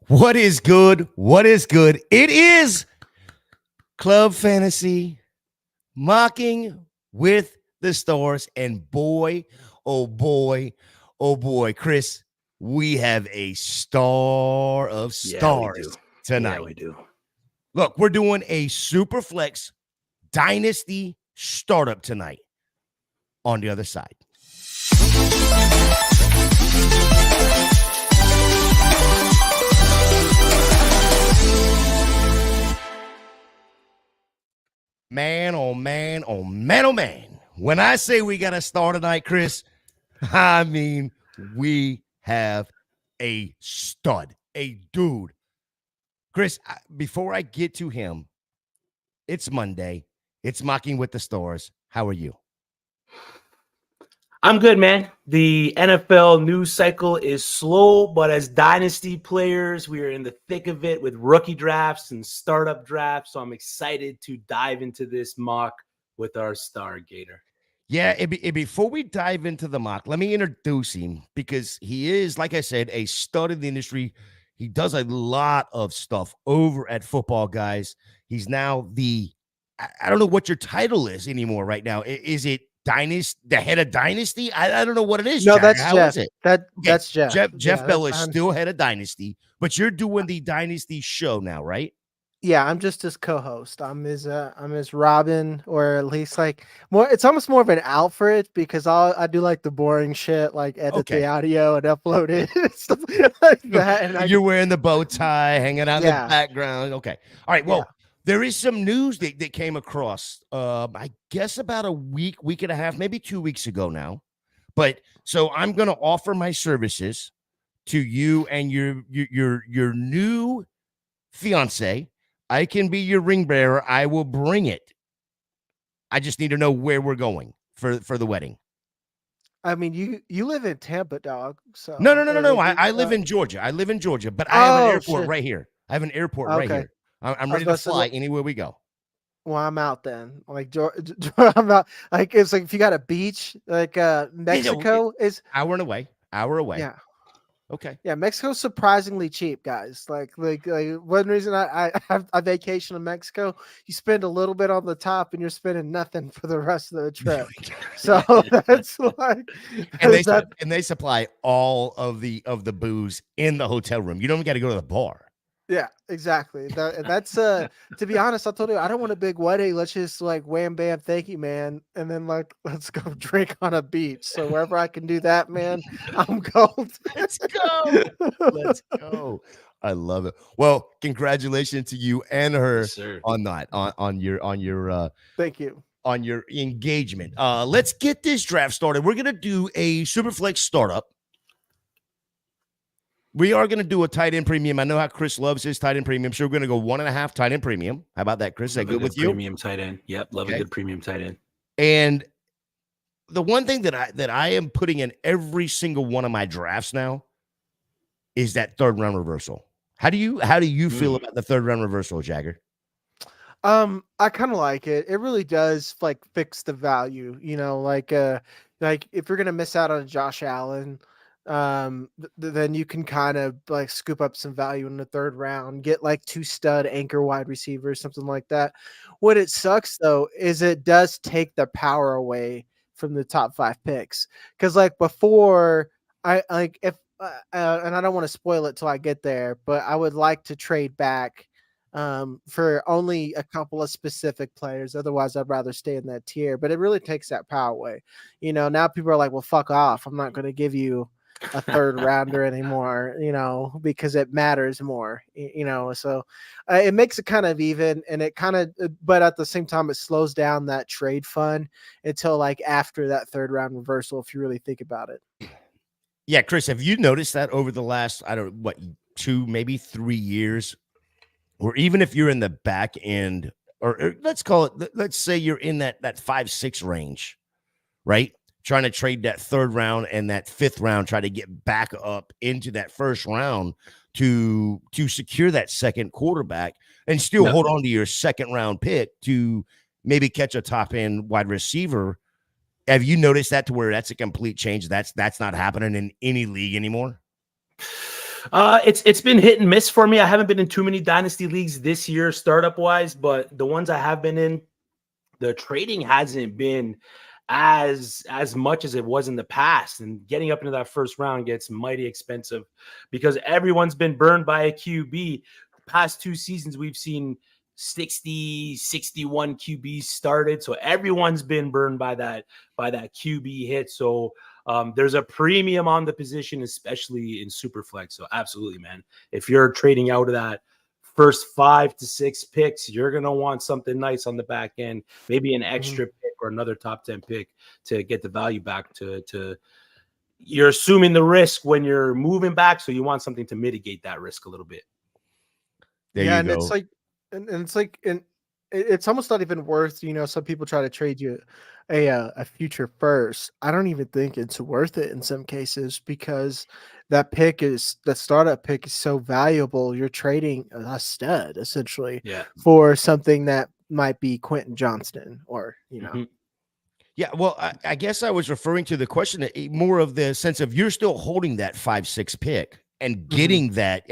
What is good? What is good? It is Club Fantasy mocking with the stars. And boy, oh boy, oh boy, Chris, we have a star of stars tonight. Yeah, we do. Look, we're doing a Superflex Dynasty startup tonight on the other side. Man, oh man, oh man, oh man. When I say we got to start tonight, Chris, I mean we have a stud, a dude. Chris, before I get to him, it's Monday. It's Mocking with the Stars. How are you? I'm good, man. The NFL news cycle is slow, but as dynasty players, we are in the thick of it with rookie drafts and startup drafts. So I'm excited to dive into this mock with our star Gator. Yeah, before we dive into the mock, let me introduce him because he is, like I said, a stud in the industry. He does a lot of stuff over at FootballGuys. He's now I don't know what your title is anymore right now. Is it Dynasty, the head of Dynasty? I don't know what it is. No, Jagger. that's How Jeff. is it? That's Jeff. Jeff Bell is still head of Dynasty, but you're doing the Dynasty show now, right? Yeah, I'm just his co-host. I'm his Robin, or at least like more. It's almost more of an Alfred because I do like the boring shit, like edit the audio and upload it, stuff like that. And you're wearing the bow tie, hanging out in the background. Okay, all right. Well, there is some news that came across. I guess about a week and a half, maybe 2 weeks ago now. But so I'm going to offer my services to you and your new fiance. I can be your ring bearer. I will bring it. I just need to know where we're going for the wedding. I mean, you live in Tampa, dog. So no. I live in Georgia. I live in Georgia, but I have an airport right here. I have an airport right here. I'm ready to fly anywhere we go. Well, I'm out then. Like I'm out. Like it's like if you got a beach, like Mexico is hour away. Yeah. Okay. Yeah, Mexico's surprisingly cheap, guys. Like one reason I vacation in Mexico, you spend a little bit on the top and you're spending nothing for the rest of the trip. So that's like and they supply all of the booze in the hotel room. You don't got to go to the bar. Yeah, exactly. That's to be honest, I told you I don't want a big wedding. Let's just like wham bam, thank you, man, and then like let's go drink on a beach. So wherever I can do that, man, I'm gold. Let's go. Let's go. I love it. Well, congratulations to you and her on that on your thank you. On your engagement. Let's get this draft started. We're gonna do a Superflex startup. We are going to do a tight end premium. I know how Chris loves his tight end premium. So we're going to go 1.5 tight end premium. How about that, Chris? Is that good with you? Premium tight end. Yep. Love a good premium tight end. And the one thing that I am putting in every single one of my drafts now is that third round reversal. How do you feel about the third round reversal, Jagger? I kind of like it. It really does like fix the value, like if you're going to miss out on Josh Allen, then you can kind of like scoop up some value in the third round, get like 2 stud anchor wide receivers, something like that. What it sucks though is it does take the power away from the top 5 picks. Cause like before I like if and I don't want to spoil it till I get there, but I would like to trade back for only a couple of specific players. Otherwise I'd rather stay in that tier, but it really takes that power away. Now people are like, well, fuck off. I'm not going to give you a third rounder anymore, because it matters more, so it makes it kind of even, and it kind of, but at the same time, it slows down that trade fund until like after that third round reversal, if you really think about it. Yeah. Chris, have you noticed that over the last, 2, maybe 3 years, or even if you're in the back end, or let's say you're in that 5-6 range, right? Trying to trade that third round and that 5th round, try to get back up into that first round to secure that second quarterback and still hold on to your second round pick to maybe catch a top end wide receiver. Have you noticed that to where that's a complete change? That's not happening in any league anymore? It's been hit and miss for me. I haven't been in too many dynasty leagues this year, startup wise, but the ones I have been in, the trading hasn't been as much as it was in the past. And getting up into that first round gets mighty expensive because everyone's been burned by a QB. The past 2 seasons, we've seen 60, 61 QBs started. So everyone's been burned by that QB hit. So there's a premium on the position, especially in Superflex. So absolutely, man. If you're trading out of that first 5 to 6 picks, you're going to want something nice on the back end, maybe an extra pick or another top 10 pick to get the value back to you're assuming the risk when you're moving back. So you want something to mitigate that risk a little bit. There you go. It's like, and it's like, and it's almost not even worth, some people try to trade you a future first. I don't even think it's worth it in some cases because that startup pick is so valuable. You're trading a stud essentially for something that might be Quentin Johnston or, Yeah, well, I guess I was referring to the question more of the sense of you're still holding that 5-6 pick and getting that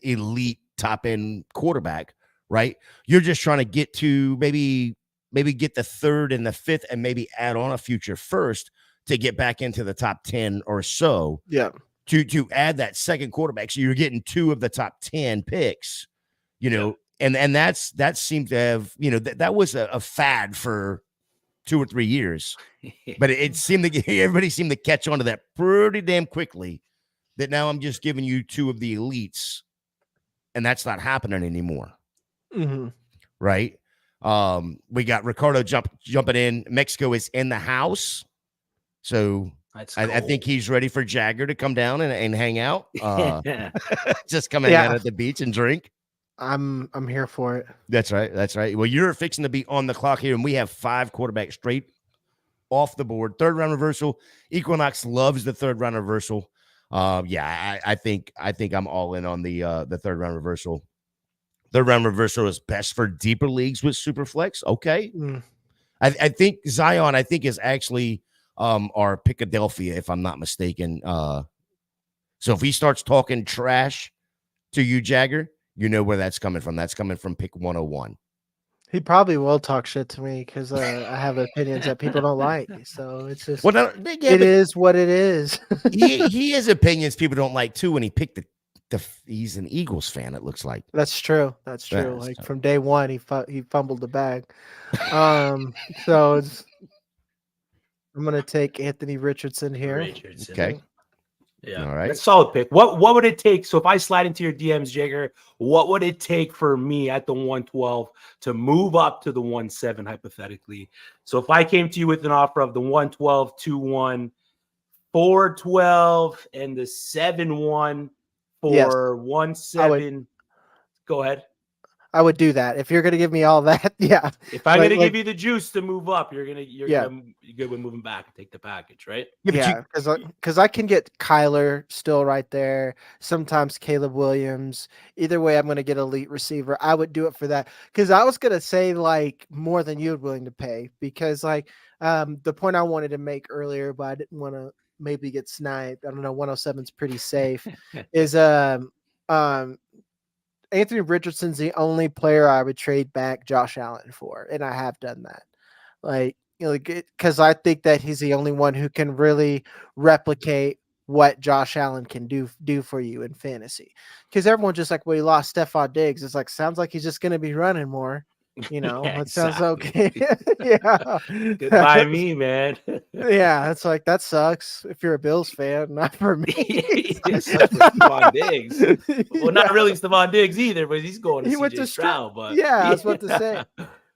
elite top end quarterback, right? You're just trying to get to maybe get the 3rd and the 5th and maybe add on a future first to get back into the top 10 or so. Yeah. To add that second quarterback. So you're getting 2 of the top 10 picks, and that seemed to have, that was a fad for 2 or 3 years, but it seemed to everybody seemed to catch on to that pretty damn quickly that now I'm just giving you 2 of the elites and that's not happening anymore. Right. We got Ricardo jumping in. Mexico is in the house. So I think he's ready for Jagger to come down and hang out. Just come hang out at the beach and drink. I'm here for it. That's right. That's right. Well, you're fixing to be on the clock here, and we have 5 quarterbacks straight off the board. 3rd round reversal. Equinox loves the 3rd round reversal. I think I'm all in on the 3rd round reversal. 3rd round reversal is best for deeper leagues with Superflex. Okay. I think Zion, is actually our Philadelphia, if I'm not mistaken. So if he starts talking trash to you, Jagger, you know where that's coming from. That's coming from pick 101. He probably will talk shit to me because I have opinions that people don't like. So it's just it is what it is. he has opinions people don't like too. When he picked he's an Eagles fan. It looks like that's true. That's true. Like from day one, he fumbled the bag. So I'm gonna take Anthony Richardson here. Okay. Yeah. All right. That's a solid pick. What would it take? So if I slide into your DMs, Jagger, what would it take for me at the 112 to move up to the 17 hypothetically? So if I came to you with an offer of the 112, 2-1, 412, and the 7-1 for 17, go ahead. I would do that if you're going to give me all that. Yeah. If I'm going to give you the juice to move up, you're good with moving back and take the package, right? Yeah, because I can get Kyler still right there. Sometimes Caleb Williams. Either way, I'm going to get elite receiver. I would do it for that because I was going to say like more than you're willing to pay because like the point I wanted to make earlier, but I didn't want to maybe get sniped. I don't know. 107 is pretty safe. Is Anthony Richardson's the only player I would trade back Josh Allen for, and I have done that. Like, because I think that he's the only one who can really replicate what Josh Allen can do for you in fantasy. Because everyone's just like, well, he lost Stephon Diggs. It's like sounds like he's just going to be running more. It sounds okay. Yeah. Goodbye me, man. Yeah, it's like that sucks if you're a Bills fan, not for me. Stephon Diggs. Well, not really Stephon Diggs either, but he's going to CJ Stroud. But I was about to say,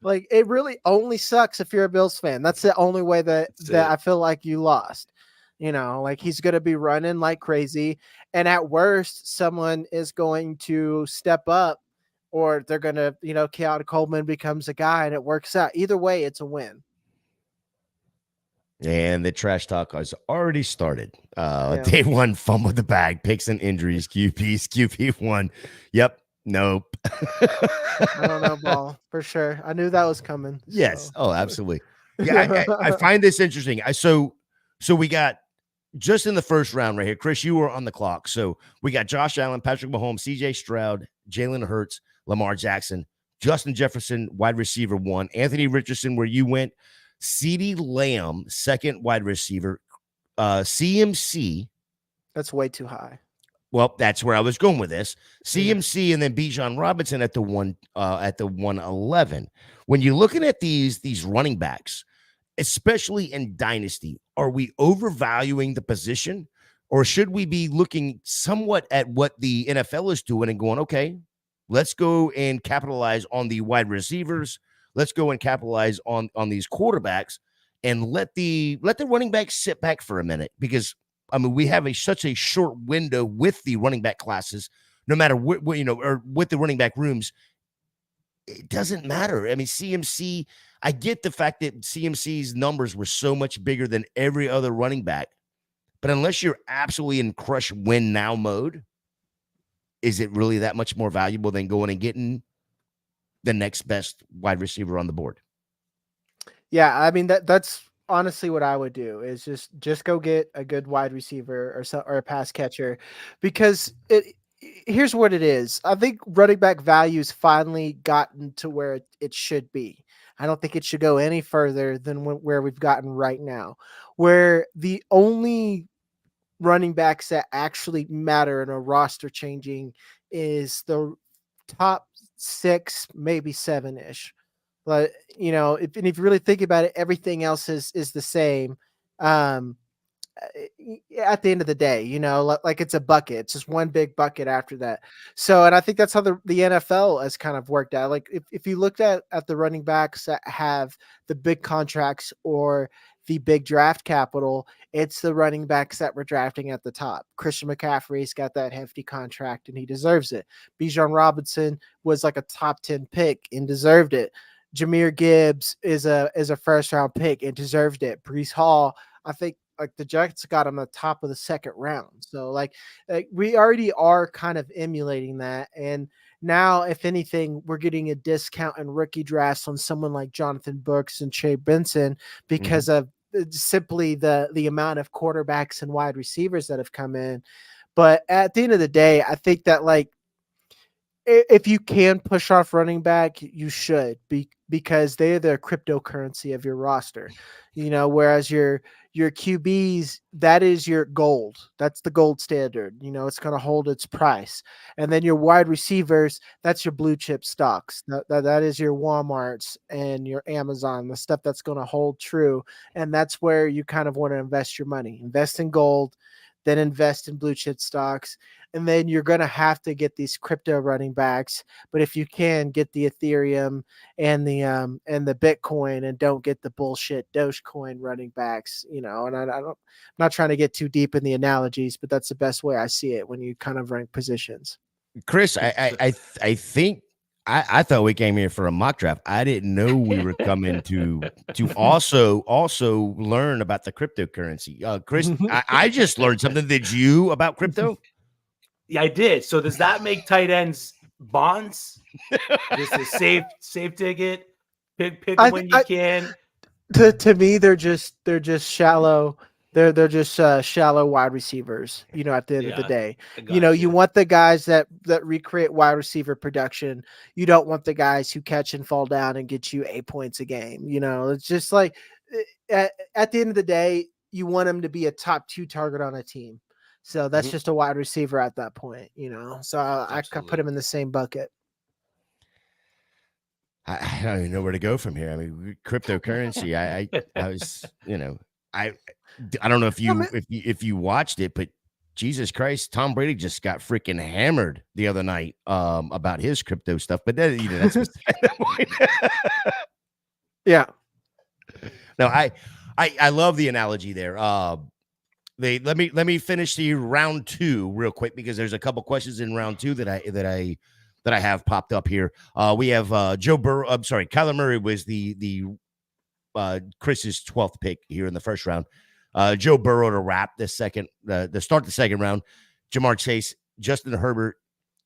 like, it really only sucks if you're a Bills fan. That's the only way that I feel like you lost. Like he's going to be running like crazy, and at worst, someone is going to step up. Or they're going to, Keon Coleman becomes a guy and it works out. Either way, it's a win. And the trash talk has already started. Day 1, fumble the bag, picks and injuries, QP1. Yep. Nope. I don't know, ball for sure. I knew that was coming. Yes. So. Oh, absolutely. Yeah. I find this interesting. So we got just in the first round right here, Chris, you were on the clock. So we got Josh Allen, Patrick Mahomes, CJ Stroud, Jalen Hurts, Lamar Jackson, Justin Jefferson, wide receiver 1, Anthony Richardson, where you went, CeeDee Lamb, second wide receiver, CMC. That's way too high. Well, that's where I was going with this. CMC and then Bijan Robinson at the 111. When you're looking at these running backs, especially in Dynasty, are we overvaluing the position, or should we be looking somewhat at what the NFL is doing and going, okay, let's go and capitalize on the wide receivers. Let's go and capitalize on these quarterbacks and let the running backs sit back for a minute, because I mean, we have such a short window with the running back classes, no matter what, or with the running back rooms. It doesn't matter. I mean, CMC, I get the fact that CMC's numbers were so much bigger than every other running back, but unless you're absolutely in crush win now mode, is it really that much more valuable than going and getting the next best wide receiver on the board? Yeah, I mean that's honestly what I would do, is just go get a good wide receiver or a pass catcher, because here's what it is. I think running back value's finally gotten to where it should be. I don't think it should go any further than where we've gotten right now, where the only running backs that actually matter in a roster changing is the top 6, maybe 7-ish. But if you really think about it, everything else is the same. At the end of the day, like it's a bucket. It's just one big bucket after that. So, and I think that's how the NFL has kind of worked out. Like if you looked at the running backs that have the big contracts or the big draft capital, it's the running backs that we're drafting at the top. Christian McCaffrey's got that hefty contract and he deserves it. Bijan Robinson was like a top 10 pick and deserved it. Jahmyr Gibbs is a first round pick and deserved it. Breece Hall, I think, like the Jets got him at the top of the second round. So like we already are kind of emulating that. And now, if anything, we're getting a discount in rookie drafts on someone like Jonathan Brooks and Trey Benson because of simply the amount of quarterbacks and wide receivers that have come in. But at the end of the day, I think that like if you can push off running back, you should because they're the cryptocurrency of your roster, whereas your QBs, that is your gold. That's the gold standard. It's going to hold its price. And then your wide receivers, that's your blue chip stocks. That is your Walmarts and your Amazon, the stuff that's going to hold true. And that's where you kind of want to invest your money. Invest in gold, then invest in blue chip stocks. And then you're going to have to get these crypto running backs. But if you can, get the Ethereum and the Bitcoin, and don't get the bullshit Dogecoin running backs, and I'm not trying to get too deep in the analogies, but that's the best way I see it when you kind of rank positions. Chris, I think I thought we came here for a mock draft. I didn't know we were coming to also learn about the cryptocurrency. Chris, I just learned something. Did you about crypto? Yeah, I did. So does that make tight ends bonds? Just a safe ticket. Pick them when you can. To me, they're just shallow. They're just shallow wide receivers. At the end of the day, you want the guys that recreate wide receiver production. You don't want the guys who catch and fall down and get you 8 points a game. It's just like at the end of the day, you want them to be a top 2 target on a team. So that's just a wide receiver at that point, So I could put him in the same bucket. I don't even know where to go from here. I mean, cryptocurrency. I was, I don't know if you watched it, but Jesus Christ, Tom Brady just got freaking hammered the other night about his crypto stuff. But that's yeah. No, I love the analogy there. Let me finish the round 2 real quick, because there's a couple questions in round 2 that I have popped up here. We have Joe Burrow. I'm sorry, Kyler Murray was the Chris's 12th pick here in the first round. Joe Burrow to wrap the start the second round. Jamar Chase, Justin Herbert,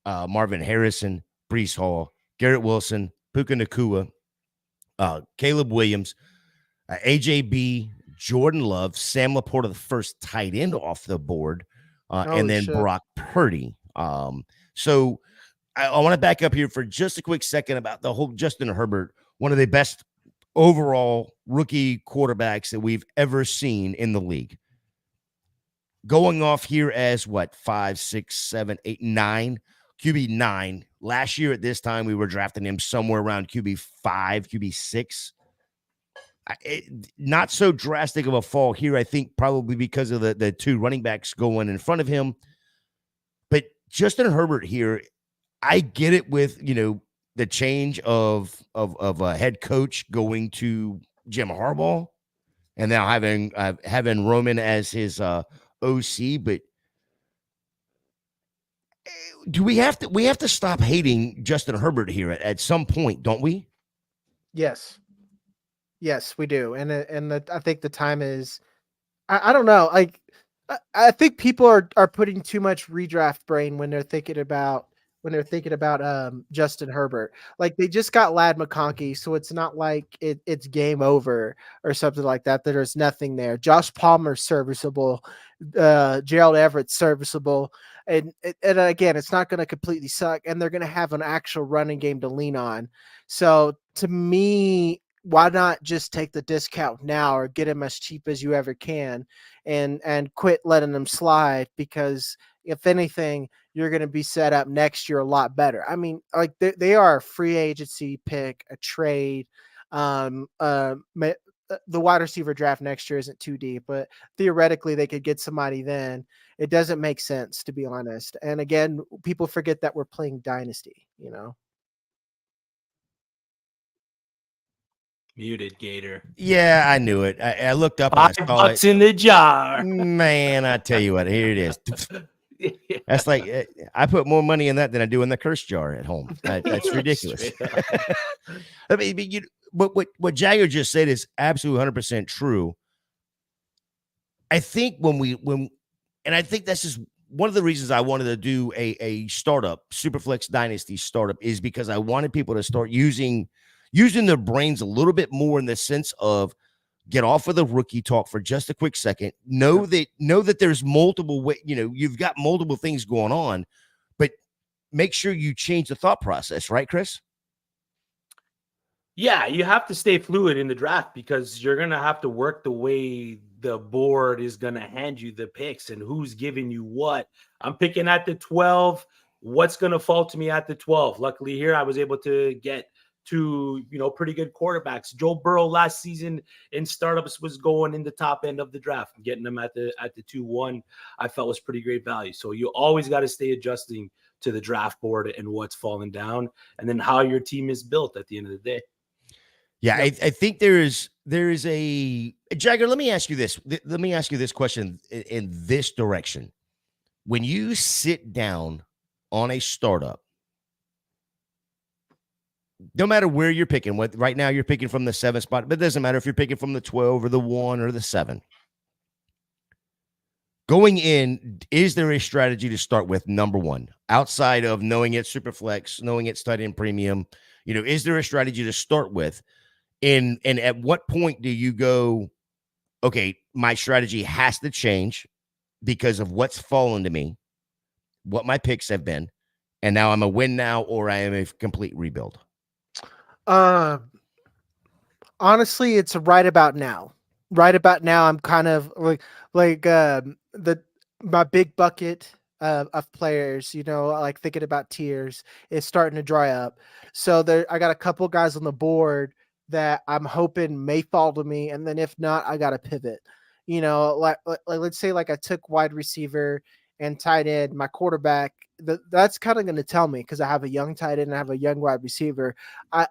Marvin Harrison, Breece Hall, Garrett Wilson, Puka Nacua, Caleb Williams, AJB, Jordan Love, Sam Laporta, the first tight end off the board, and then shit. Brock Purdy. So I want to back up here for just a quick second about the whole Justin Herbert, one of the best overall rookie quarterbacks that we've ever seen in the league. Going off here as what, 5, 6, 7, 8, 9, QB 9. Last year at this time, we were drafting him somewhere around QB 5, QB 6. Not so drastic of a fall here, I think, probably because of the two running backs going in front of him. But Justin Herbert here, I get it with, the change of a head coach going to Jim Harbaugh and now having Roman as his OC, but we have to stop hating Justin Herbert here at some point, don't we? Yes, we do, and I think the time is. I don't know. Like, I think people are putting too much redraft brain when they're thinking about Justin Herbert. Like, they just got Lad McConkey, so it's not like it's game over or something like that. There's nothing there. Josh Palmer's serviceable, Gerald Everett's serviceable, and again, it's not going to completely suck, and they're going to have an actual running game to lean on. So to me, why not just take the discount now or get him as cheap as you ever can and quit letting them slide? Because if anything, you're going to be set up next year a lot better. I mean, like, they are a free agency pick, a trade. The wide receiver draft next year isn't too deep, but theoretically they could get somebody then. It doesn't make sense, to be honest. And again, people forget that we're playing Dynasty, Muted, Gator. Yeah, I knew it. I looked up and I saw $5 in the jar. Man, I tell you what, here it is. That's like I put more money in that than I do in the curse jar at home. That's ridiculous. I mean, what Jagger just said is absolutely 100% true. I think and I think that's just one of the reasons I wanted to do a startup, Superflex Dynasty startup, is because I wanted people to start using their brains a little bit more in the sense of get off of the rookie talk for just a quick second. Know that there's multiple way, you've got multiple things going on, but make sure you change the thought process, right, Chris? Yeah, you have to stay fluid in the draft because you're going to have to work the way the board is going to hand you the picks and who's giving you what. I'm picking at the 12. What's going to fall to me at the 12? Luckily here, I was able to get to, pretty good quarterbacks. Joe Burrow last season in startups was going in the top end of the draft. Getting them at the 2-1, I felt was pretty great value. So you always got to stay adjusting to the draft board and what's falling down, and then how your team is built at the end of the day. Yeah, yep. I think there is a Jagger. Let me ask you this. Let me ask you this question in this direction. When you sit down on a startup, no matter where you're picking, right now you're picking from the 7 spot, but it doesn't matter if you're picking from the 12 or the 1 or the 7. Going in, is there a strategy to start with, number one, outside of knowing it's Superflex, knowing it's tight end premium? Is there a strategy to start with? And at what point do you go, okay, my strategy has to change because of what's fallen to me, what my picks have been, and now I'm a win now or I am a complete rebuild? Honestly, it's right about now. Right about now, I'm kind of like my big bucket of players, like thinking about tiers, is starting to dry up. So I got a couple guys on the board that I'm hoping may fall to me, and then if not, I got to pivot. Like let's say like I took wide receiver and tight end, my quarterback. That's kind of going to tell me, because I have a young tight end and I have a young wide receiver. I'm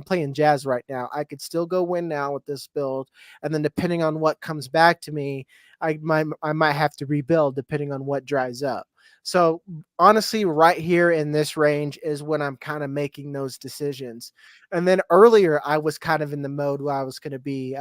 playing Jazz right now. I could still go win now with this build, and then depending on what comes back to me, I might have to rebuild depending on what dries up. So honestly, right here in this range is when I'm kind of making those decisions. And then earlier, I was kind of in the mode where I was going to be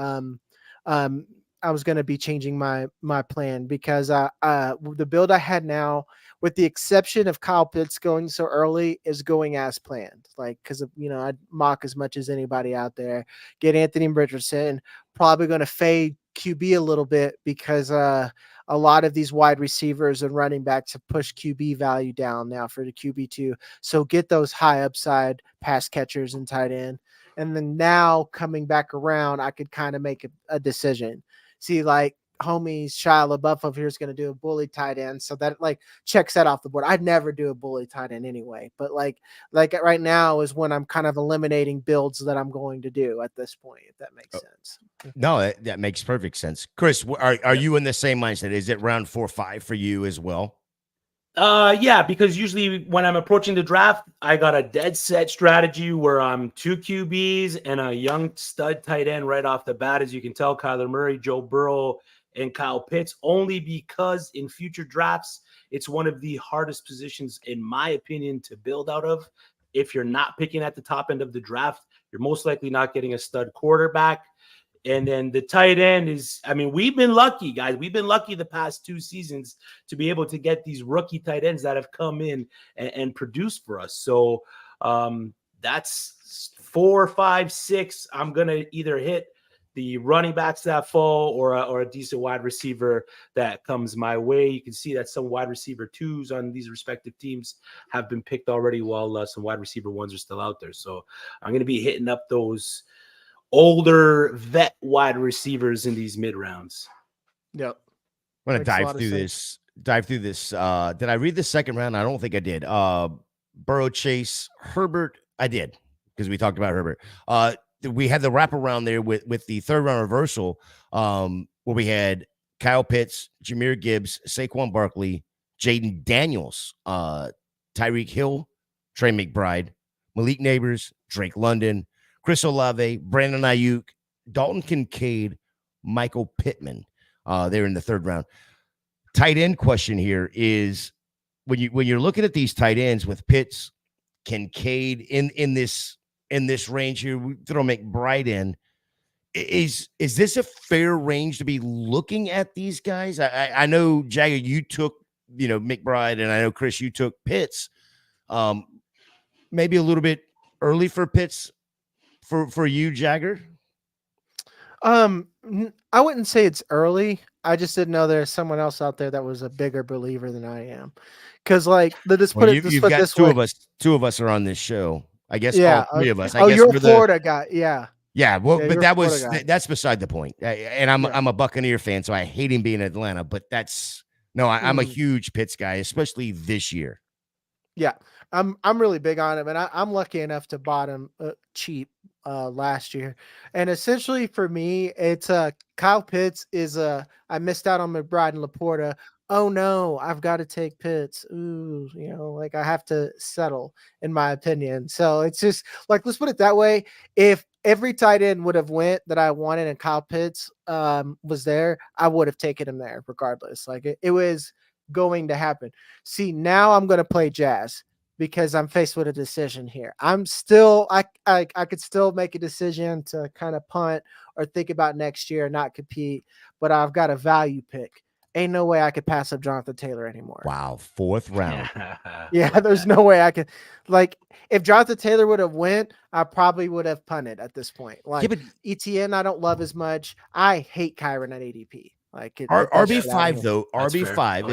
I was going to be changing my plan because the build I had now, with the exception of Kyle Pitts going so early, is going as planned. Like, because I'd mock as much as anybody out there. Get Anthony Richardson. Probably going to fade QB a little bit because a lot of these wide receivers and running backs have pushed QB value down now for the QB2. So get those high upside pass catchers and tight end. And then now coming back around, I could kind of make a decision. See, like, homies Shia LaBeouf over here is going to do a bully tight end, so that like checks that off the board. I'd never do a bully tight end anyway, but like right now is when I'm kind of eliminating builds that I'm going to do at this point, if that makes sense. No, that makes perfect sense. Chris, are you in the same mindset? Is it round 4 or 5 for you as well? Yeah, because usually when I'm approaching the draft, I got a dead set strategy where I'm 2 QBs and a young stud tight end right off the bat. As you can tell, Kyler Murray, Joe Burrow, and Kyle Pitts, only because in future drafts, it's one of the hardest positions, in my opinion, to build out of. If you're not picking at the top end of the draft, you're most likely not getting a stud quarterback. And then the tight end is, I mean, we've been lucky, guys. We've been lucky the past 2 seasons to be able to get these rookie tight ends that have come in and produced for us. So that's 4, 5, 6. I'm going to either hit the running backs that fall or a decent wide receiver that comes my way. You can see that some wide receiver 2s on these respective teams have been picked already, while some wide receiver 1s are still out there. So I'm going to be hitting up those older vet wide receivers in these mid rounds. Yep. I'm going to dive through this. Did I read the second round? I don't think I did. Burrow, Chase, Herbert. I did, because we talked about Herbert. We had the wraparound there with the third round reversal, where we had Kyle Pitts, Jahmyr Gibbs, Saquon Barkley, Jaden Daniels, Tyreek Hill, Trey McBride, Malik Neighbors, Drake London, Chris Olave, Brandon Ayuk, Dalton Kincaid, Michael Pittman. They're in the third round. Tight end question here is, when you're looking at these tight ends with Pitts, Kincaid in this range here, we throw McBride in. Is this a fair range to be looking at these guys? I know, Jagger, you took McBride, and I know, Chris, you took Pitts. Maybe a little bit early for Pitts for you, Jagger. I wouldn't say it's early. I just didn't know there's someone else out there that was a bigger believer than I am. Because You've got two of us. Two of us are on this show. I guess all 3 of us. You're a Florida guy. Yeah. Yeah. Well, but that's beside the point. And I'm a Buccaneer fan, so I hate him being in Atlanta. But I'm a huge Pitts guy, especially this year. Yeah, I'm really big on him, and I'm lucky enough to bottom cheap last year. And essentially for me, it's Kyle Pitts is I missed out on McBride and Laporta. Oh no, I've got to take Pitts. Ooh, like I have to settle, in my opinion. So it's just like, let's put it that way. If every tight end would have went that I wanted and Kyle Pitts was there, I would have taken him there regardless. Like it was going to happen. See, now I'm going to play jazz because I'm faced with a decision here. I'm still, I could still make a decision to kind of punt or think about next year and not compete, but I've got a value pick. Ain't no way I could pass up Jonathan Taylor anymore. Wow. 4th round. Yeah, there's no way I could. Like, if Jonathan Taylor would have went, I probably would have punted at this point. Like, ETN, I don't love as much. I hate Kyron at ADP. Like RB5 though, RB5 like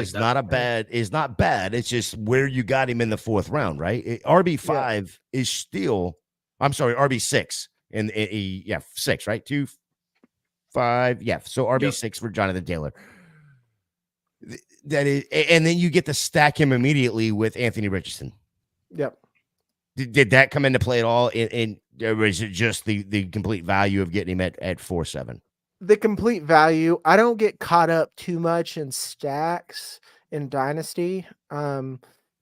is not bad. It's just where you got him in the 4th round, right? RB5 is still, I'm sorry, RB6 and 6, right? 2, 5, yeah. So RB6 for Jonathan Taylor. That is, and then you get to stack him immediately with Anthony Richardson. Yep. Did that come into play at all? Or is it just the complete value of getting him at 4-7? The complete value. I don't get caught up too much in stacks in Dynasty,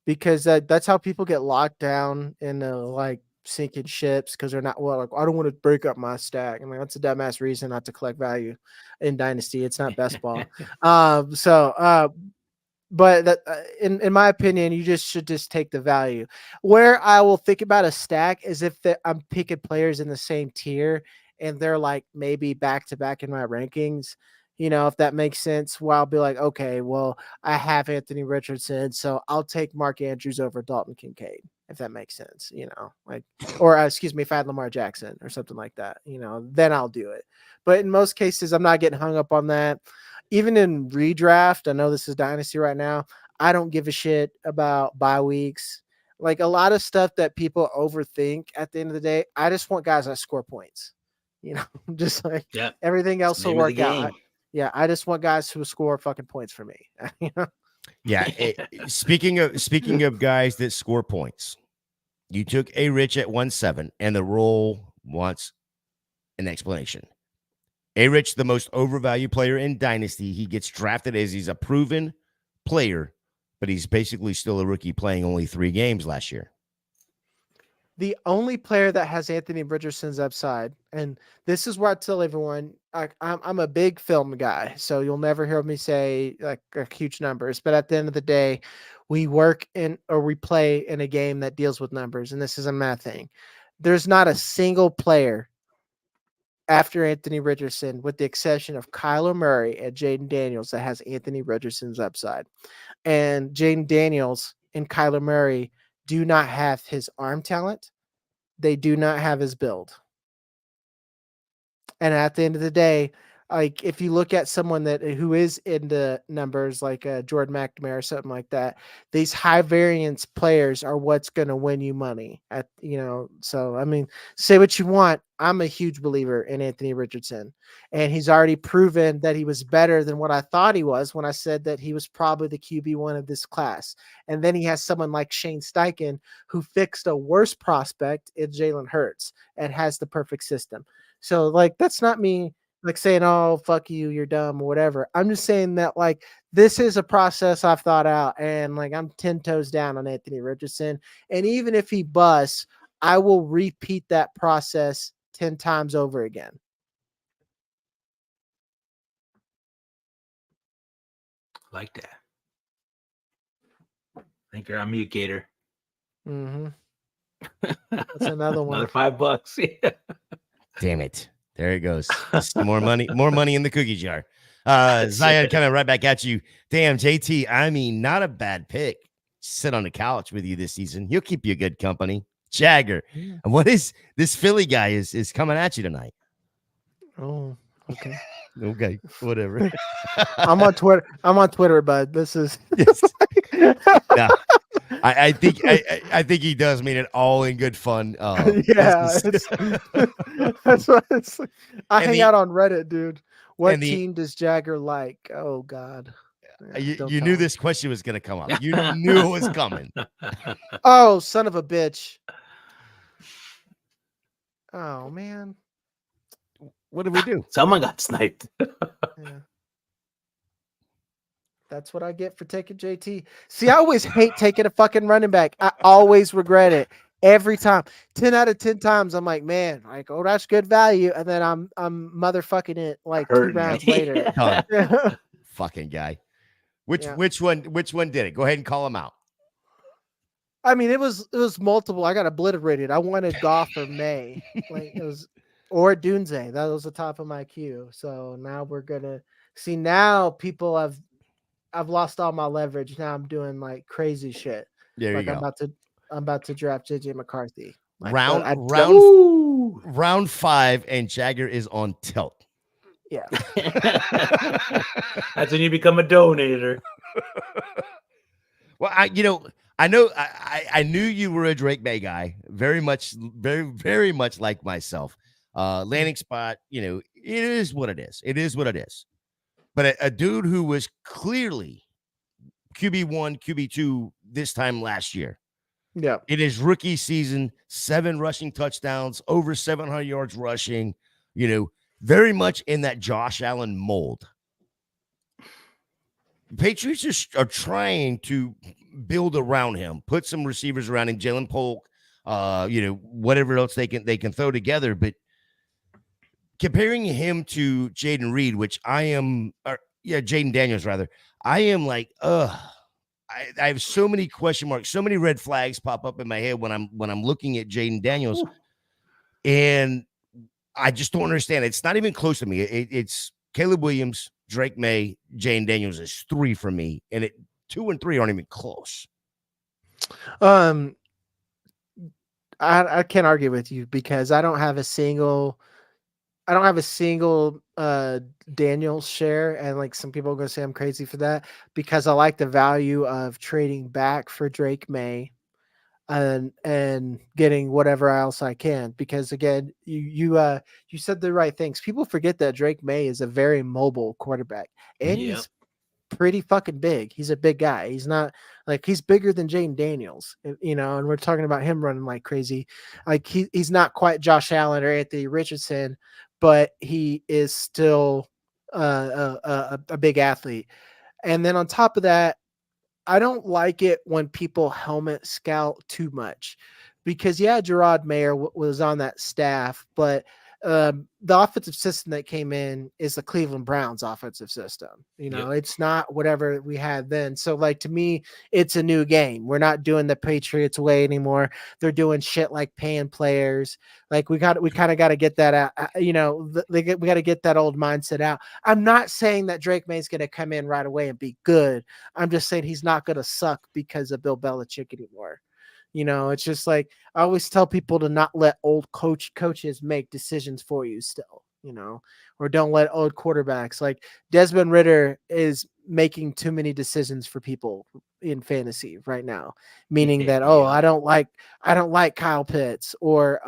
because that's how people get locked down in like sinking ships, because they're not like, I don't want to break up my stack. I'm like, that's a dumbass reason not to collect value in Dynasty. It's not best ball. But that, in my opinion, you just should just take the value. Where I will think about a stack is if I'm picking players in the same tier and they're like maybe back to back in my rankings, if that makes sense, where I'll be like, okay, well, I have Anthony Richardson, so I'll take Mark Andrews over Dalton Kincaid, if that makes sense, or excuse me, if I had Lamar Jackson or something like that, then I'll do it. But in most cases, I'm not getting hung up on that. Even in redraft, I know this is Dynasty right now, I don't give a shit about bye weeks. Like a lot of stuff that people overthink at the end of the day, I just want guys that score points. Just like everything else will work out. I just want guys who score fucking points for me. Yeah. Speaking of guys that score points, you took a Rich at 1.7, and the role wants an explanation. A Rich, the most overvalued player in Dynasty, he gets drafted as he's a proven player, but he's basically still a rookie playing only 3 games last year. The only player that has Anthony Richardson's upside, and this is where I tell everyone, I'm a big film guy, so you'll never hear me say like huge numbers. But at the end of the day, we play in a game that deals with numbers, and this is a math thing. There's not a single player after Anthony Richardson, with the exception of Kyler Murray and Jaden Daniels, that has Anthony Richardson's upside. And Jaden Daniels and Kyler Murray do not have his arm talent. They do not have his build. And at the end of the day, like if you look at someone who is into numbers like Jordan McNamara or something like that, these high variance players are what's going to win you money. So I mean, say what you want. I'm a huge believer in Anthony Richardson, and he's already proven that he was better than what I thought he was when I said that he was probably the QB1 of this class. And then he has someone like Shane Steichen who fixed a worse prospect in Jalen Hurts and has the perfect system. So like, that's not me like saying, oh, fuck you, you're dumb or whatever. I'm just saying that like, this is a process I've thought out, and like, I'm 10 toes down on Anthony Richardson. And even if he busts, I will repeat that process 10 times over again. Like that. I think you're on mute, Gator. Mm-hmm. That's another one. Another $5. Yeah. Damn it. There it goes. More money in the cookie jar. Zion coming right back at you. Damn, JT, I mean, not a bad pick. Sit on the couch with you this season. He'll keep you good company. Jagger. And what is this Philly guy is coming at you tonight? Oh, okay. Okay, whatever. I'm on Twitter, bud. This is yes. No, I think he does mean it all in good fun. Yeah, that's what it's like. I hang out on Reddit, dude. What team does Jagger like? Oh God. You knew this question was going to come up. You knew it was coming. Oh, son of a bitch. Oh, man. What did we do? Someone got sniped. Yeah. That's what I get for taking JT. See, I always hate taking a fucking running back. I always regret it. Every time. 10 out of 10 times, I'm like, man, like, oh, that's good value. And then I'm motherfucking it like 2 rounds later. Fucking guy. Which one did it? Go ahead and call him out. I mean, it was multiple. I got obliterated. I wanted Goff or May. Like it was, or Dunze. That was the top of my queue. So now we're gonna see. Now people I've lost all my leverage. Now I'm doing like crazy shit. There you like go. I'm about to draft JJ McCarthy. Like, round 5, and Jagger is on tilt. Yeah. That's when you become a donator. Well, I know I knew you were a Drake May guy, very much like myself. Landing spot, it is what it is. It is what it is. But a dude who was clearly QB1, QB2 this time last year. Yeah. In his rookie season, 7 rushing touchdowns, over 700 yards rushing, very much in that Josh Allen mold. Patriots are trying to build around him, put some receivers around him, Jalen Polk, whatever else they can throw together. But comparing him to Jaden Reed, which Jaden Daniels rather, I am like, I have so many question marks, so many red flags pop up in my head when I'm looking at Jaden Daniels, and I just don't understand. It's not even close to me. It's Caleb Williams, Drake May, Jane Daniels is 3 for me, and 2 and 3 aren't even close. I can't argue with you because I don't have a single Daniels share, and like some people are gonna say I'm crazy for that because I like the value of trading back for Drake May and getting whatever else I can, because again, you said the right things. People forget that Drake May is a very mobile quarterback, and Yep. he's pretty fucking big. He's a big guy. He's not like he's bigger than Jane Daniels, and we're talking about him running like crazy. Like he's not quite Josh Allen or Anthony Richardson, but he is still a big athlete. And then on top of that, I don't like it when people helmet scout too much, because Gerard Mayer was on that staff, but the offensive system that came in is the Cleveland Browns offensive system. It's not whatever we had then. So like, to me, it's a new game. We're not doing the Patriots way anymore. They're doing shit like paying players. Like we kind of got to get that out. We got to get that old mindset out. I'm not saying that Drake May's going to come in right away and be good. I'm just saying he's not going to suck because of Bill Belichick anymore. It's just like I always tell people to not let old coaches make decisions for you still, or don't let old quarterbacks like Desmond Ridder is making too many decisions for people in fantasy right now, meaning that, I don't like Kyle Pitts, or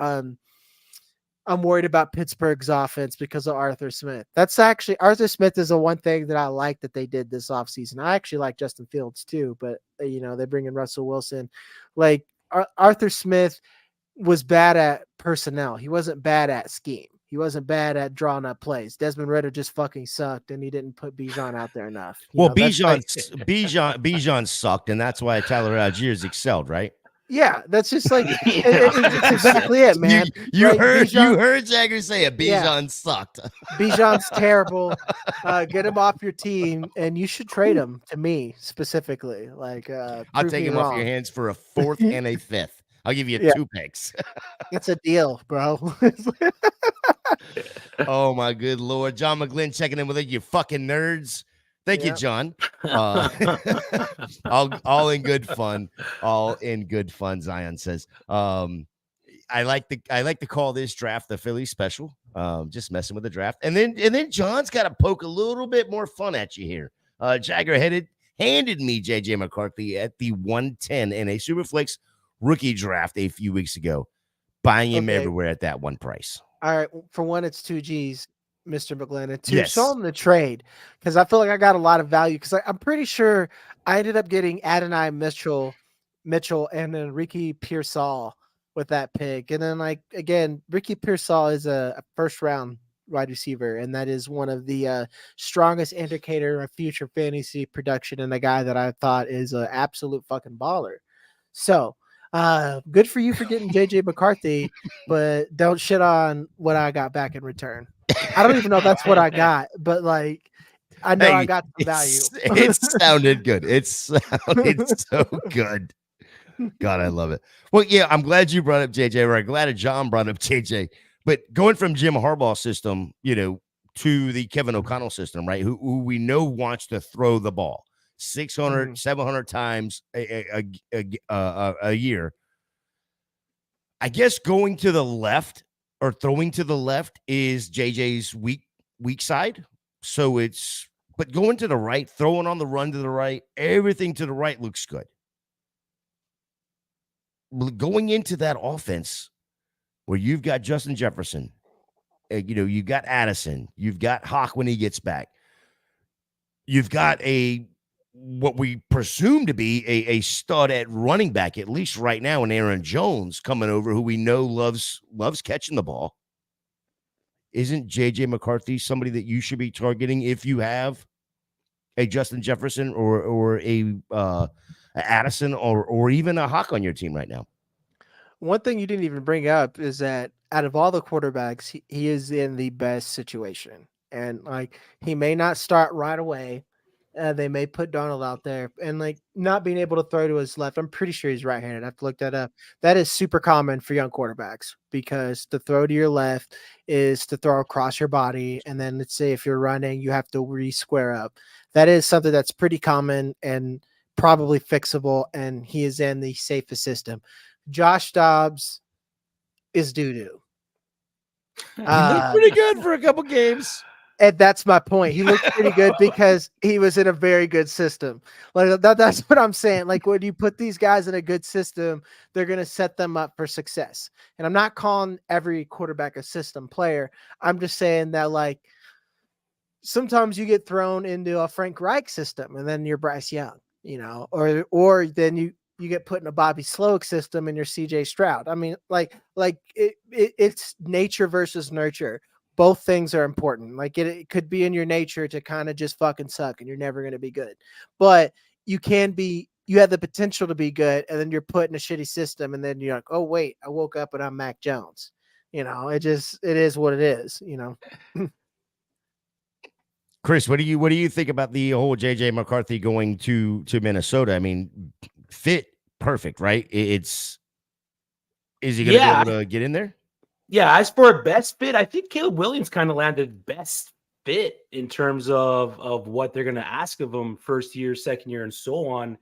I'm worried about Pittsburgh's offense because of Arthur Smith. That's actually, Arthur Smith is the one thing that I like that they did this offseason. I actually like Justin Fields too, but they bring in Russell Wilson. Like Arthur Smith was bad at personnel. He wasn't bad at scheme. He wasn't bad at drawing up plays. Desmond Ridder just fucking sucked, and he didn't put Bijan out there enough. Bijan sucked, and that's why Tyler Algiers excelled, right? Yeah, that's just like it's exactly it, man. You heard Jagger say it. Bijan sucked. Bijan's terrible. Get him off your team, and you should trade him to me specifically. Like, I'll take him off your hands for a 4th and a 5th. I'll give you 2 picks. It's a deal, bro. Oh my good Lord. John McGlynn checking in with you fucking nerds. Thank you, John. All in good fun. All in good fun, Zion says. I like to call this draft the Philly special. Just messing with the draft. And then John's got to poke a little bit more fun at you here. Jagger handed me JJ McCarthy at the 110 in a Superflex rookie draft a few weeks ago. Buying him everywhere at that one price. All right. For one, it's 2 G's, Mr. McGlynn. And 2, show him the trade, because I feel like I got a lot of value, because I'm pretty sure I ended up getting Adonai Mitchell and then Ricky Pearsall with that pick. And then, like, again, Ricky Pearsall is a first-round wide receiver, and that is one of the strongest indicator of future fantasy production, and a guy that I thought is an absolute fucking baller. So good for you for getting JJ McCarthy, but don't shit on what I got back in return. I don't even know if that's what I got, but like, I know I got the value. It sounded good. It sounded so good. God, I love it. Well, yeah, I'm glad you brought up JJ, or I'm glad John brought up JJ. But going from Jim Harbaugh's system, to the Kevin O'Connell system, right? Who we know wants to throw the ball 600, 700 times a year. I guess going to the left or throwing to the left is JJ's weak side. But going to the right, throwing on the run to the right, everything to the right looks good. Going into that offense where you've got Justin Jefferson, you've got Addison, you've got Hawk when he gets back, you've got what we presume to be a stud at running back, at least right now, and Aaron Jones coming over, who we know loves catching the ball. Isn't JJ McCarthy somebody that you should be targeting if you have a Justin Jefferson or a Addison or even a Hawk on your team right now? One thing you didn't even bring up is that out of all the quarterbacks, he is in the best situation. And like, he may not start right away, They may put Donald out there, and like not being able to throw to his left. I'm pretty sure he's right-handed. I have to look that up. That is super common for young quarterbacks because to throw to your left is to throw across your body, and then let's say if you're running, you have to re-square up. That is something that's pretty common and probably fixable, and he is in the safest system. Josh Dobbs is doo-doo. He looked pretty good for a couple games. And that's my point. He looked pretty good because he was in a very good system. Like that's what I'm saying. Like when you put these guys in a good system, they're going to set them up for success. And I'm not calling every quarterback a system player. I'm just saying that like sometimes you get thrown into a Frank Reich system and then you're Bryce Young, or then you get put in a Bobby Slowick system and you're CJ Stroud. I mean, it's nature versus nurture. Both things are important. Like it could be in your nature to kind of just fucking suck and you're never going to be good, but you have the potential to be good. And then you're put in a shitty system. And then you're like, oh wait, I woke up and I'm Mac Jones. It is what it is, Chris, what do you think about the whole JJ McCarthy going to Minnesota? I mean, fit perfect, right? Is he going to be able to get in there? Yeah, as for a best fit, I think Caleb Williams kind of landed best fit in terms of what they're going to ask of him first year, second year, and so on.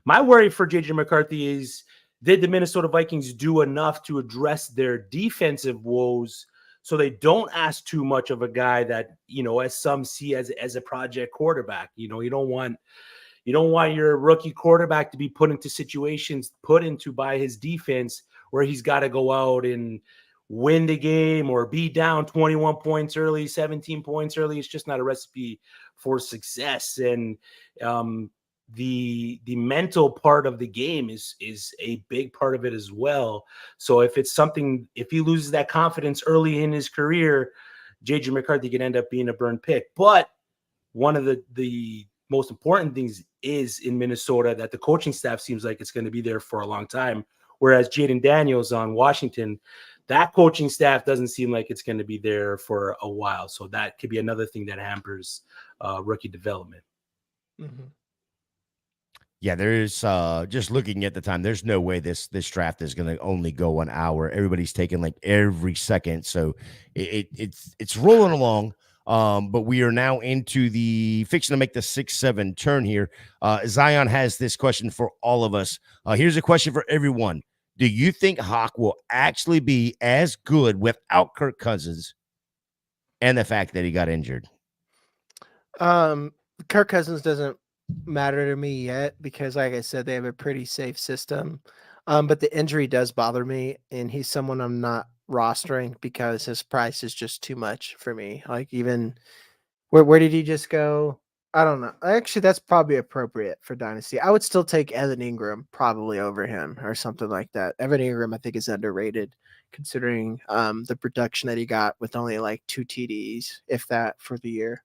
My worry for JJ McCarthy is, did the Minnesota Vikings do enough to address their defensive woes so they don't ask too much of a guy that, as some see as a project quarterback? You don't want your rookie quarterback to be put into situations by his defense where he's got to go out and win the game or be down 21 points early, 17 points early. It's just not a recipe for success. And the mental part of the game is a big part of it as well. So if he loses that confidence early in his career, JJ McCarthy can end up being a burn pick. But one of the most important things is in Minnesota that the coaching staff seems like it's going to be there for a long time. Whereas Jaden Daniels on Washington, that coaching staff doesn't seem like it's going to be there for a while. So that could be another thing that hampers rookie development. Mm-hmm. Yeah, there's just looking at the time, there's no way this draft is going to only go an hour. Everybody's taking like every second. So it's rolling along. But we are now into the fixing to make the 6-7 turn here. Zion has this question for all of us. Here's a question for everyone. Do you think Hawk will actually be as good without Kirk Cousins and the fact that he got injured? Kirk Cousins doesn't matter to me yet because, like I said, they have a pretty safe system. But the injury does bother me, and he's someone I'm not rostering because his price is just too much for me. Like even where did he just go? I don't know. Actually, that's probably appropriate for Dynasty. I would still take Evan Ingram probably over him or something like that. Evan Ingram, I think, is underrated considering the production that he got with only like 2 TDs, if that, for the year.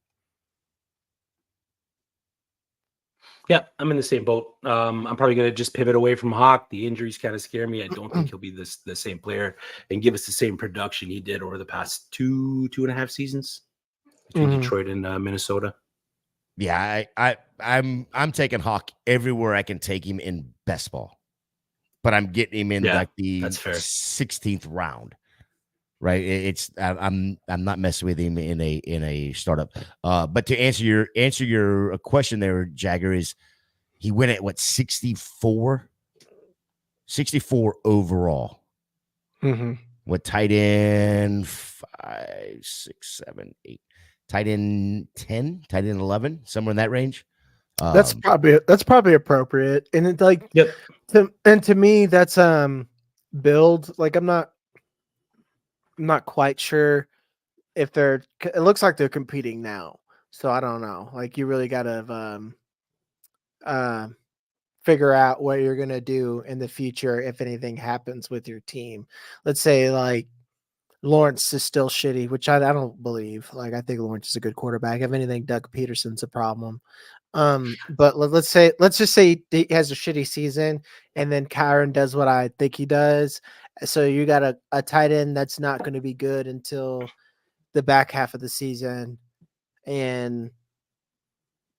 Yeah, I'm in the same boat. I'm probably going to just pivot away from Hawk. The injuries kind of scare me. I don't think he'll be the same player and give us the same production he did over the past two and a half seasons between Detroit and Minnesota. Yeah, I'm taking Hawk everywhere I can take him in best ball, but I'm getting him in like the 16th round. Right, I'm not messing with him in a startup. But to answer your question there, Jagger, is he went at what 64 overall. Mm-hmm. What tight end 5, 6, 7, 8, tight end 10, tight end 11, somewhere in that range. That's probably appropriate, and it's like to me that's build like I'm not quite sure if it looks like they're competing now. So I don't know. Like you really got to figure out what you're going to do in the future if anything happens with your team. Let's say like Lawrence is still shitty, which I don't believe. Like I think Lawrence is a good quarterback. If anything, Doug Peterson's a problem. But let's just say he has a shitty season and then Kyron does what I think he does. So you got a tight end that's not going to be good until the back half of the season. And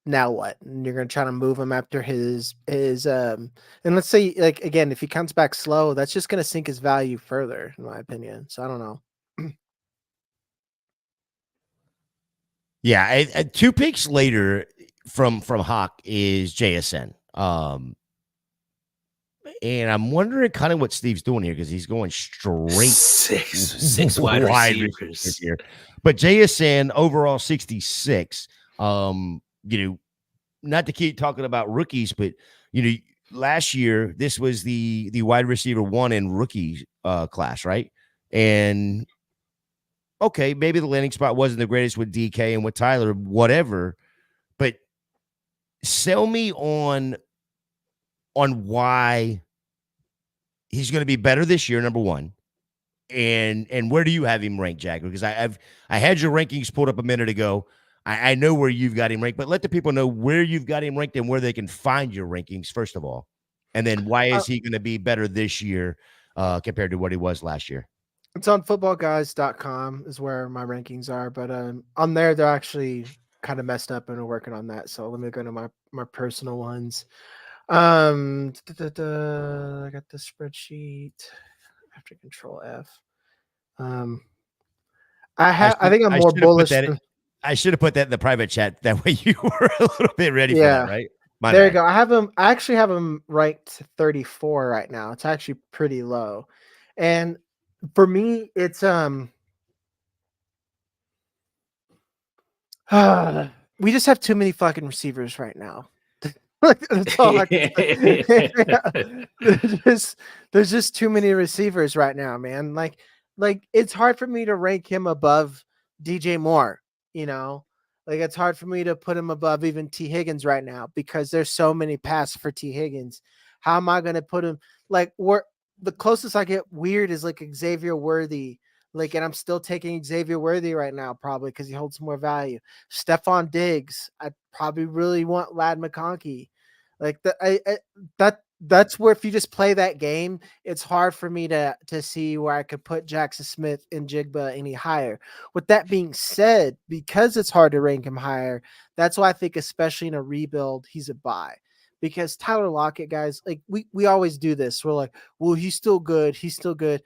now what? And you're gonna try to move him after his and let's say like again, if he comes back slow, that's just gonna sink his value further, in my opinion. So I don't know. Yeah, 2 picks later from Hawk is JSN. And I'm wondering kind of what Steve's doing here because he's going straight six wide receivers here. But JSN overall 66. Not to keep talking about rookies, but last year this was the wide receiver 1 in rookie class, right? And okay, maybe the landing spot wasn't the greatest with DK and with Tyler, whatever. But sell me on why he's going to be better this year, number one. And where do you have him ranked, Jagger? Because I had your rankings pulled up a minute ago. I know where you've got him ranked, but let the people know where you've got him ranked and where they can find your rankings, first of all. And then why is he going to be better this year compared to what he was last year? It's on FootballGuys.com is where my rankings are, but on there they're actually kind of messed up and we're working on that. So let me go to my personal ones. I got the spreadsheet after Control F. I think I'm more bullish. I should have put that in the private chat. That way you were a little bit ready for that, right? There you go. I actually have him ranked 34 right now. It's actually pretty low. And for me, it's we just have too many fucking receivers right now. That's all I can there's just too many receivers right now, man. Like it's hard for me to rank him above DJ Moore, Like it's hard for me to put him above even T. Higgins right now because there's so many passes for T. Higgins. How am I going to put him the closest I get weird is like Xavier Worthy. And I'm still taking Xavier Worthy right now, probably because he holds more value. Stephon Diggs, I probably really want Ladd McConkey. That's where if you just play that game, it's hard for me to see where I could put Jackson Smith and Jigba any higher. With that being said, because it's hard to rank him higher, that's why I think especially in a rebuild, he's a buy. Because Tyler Lockett, guys, like we always do this. We're like, well, he's still good. He's still good.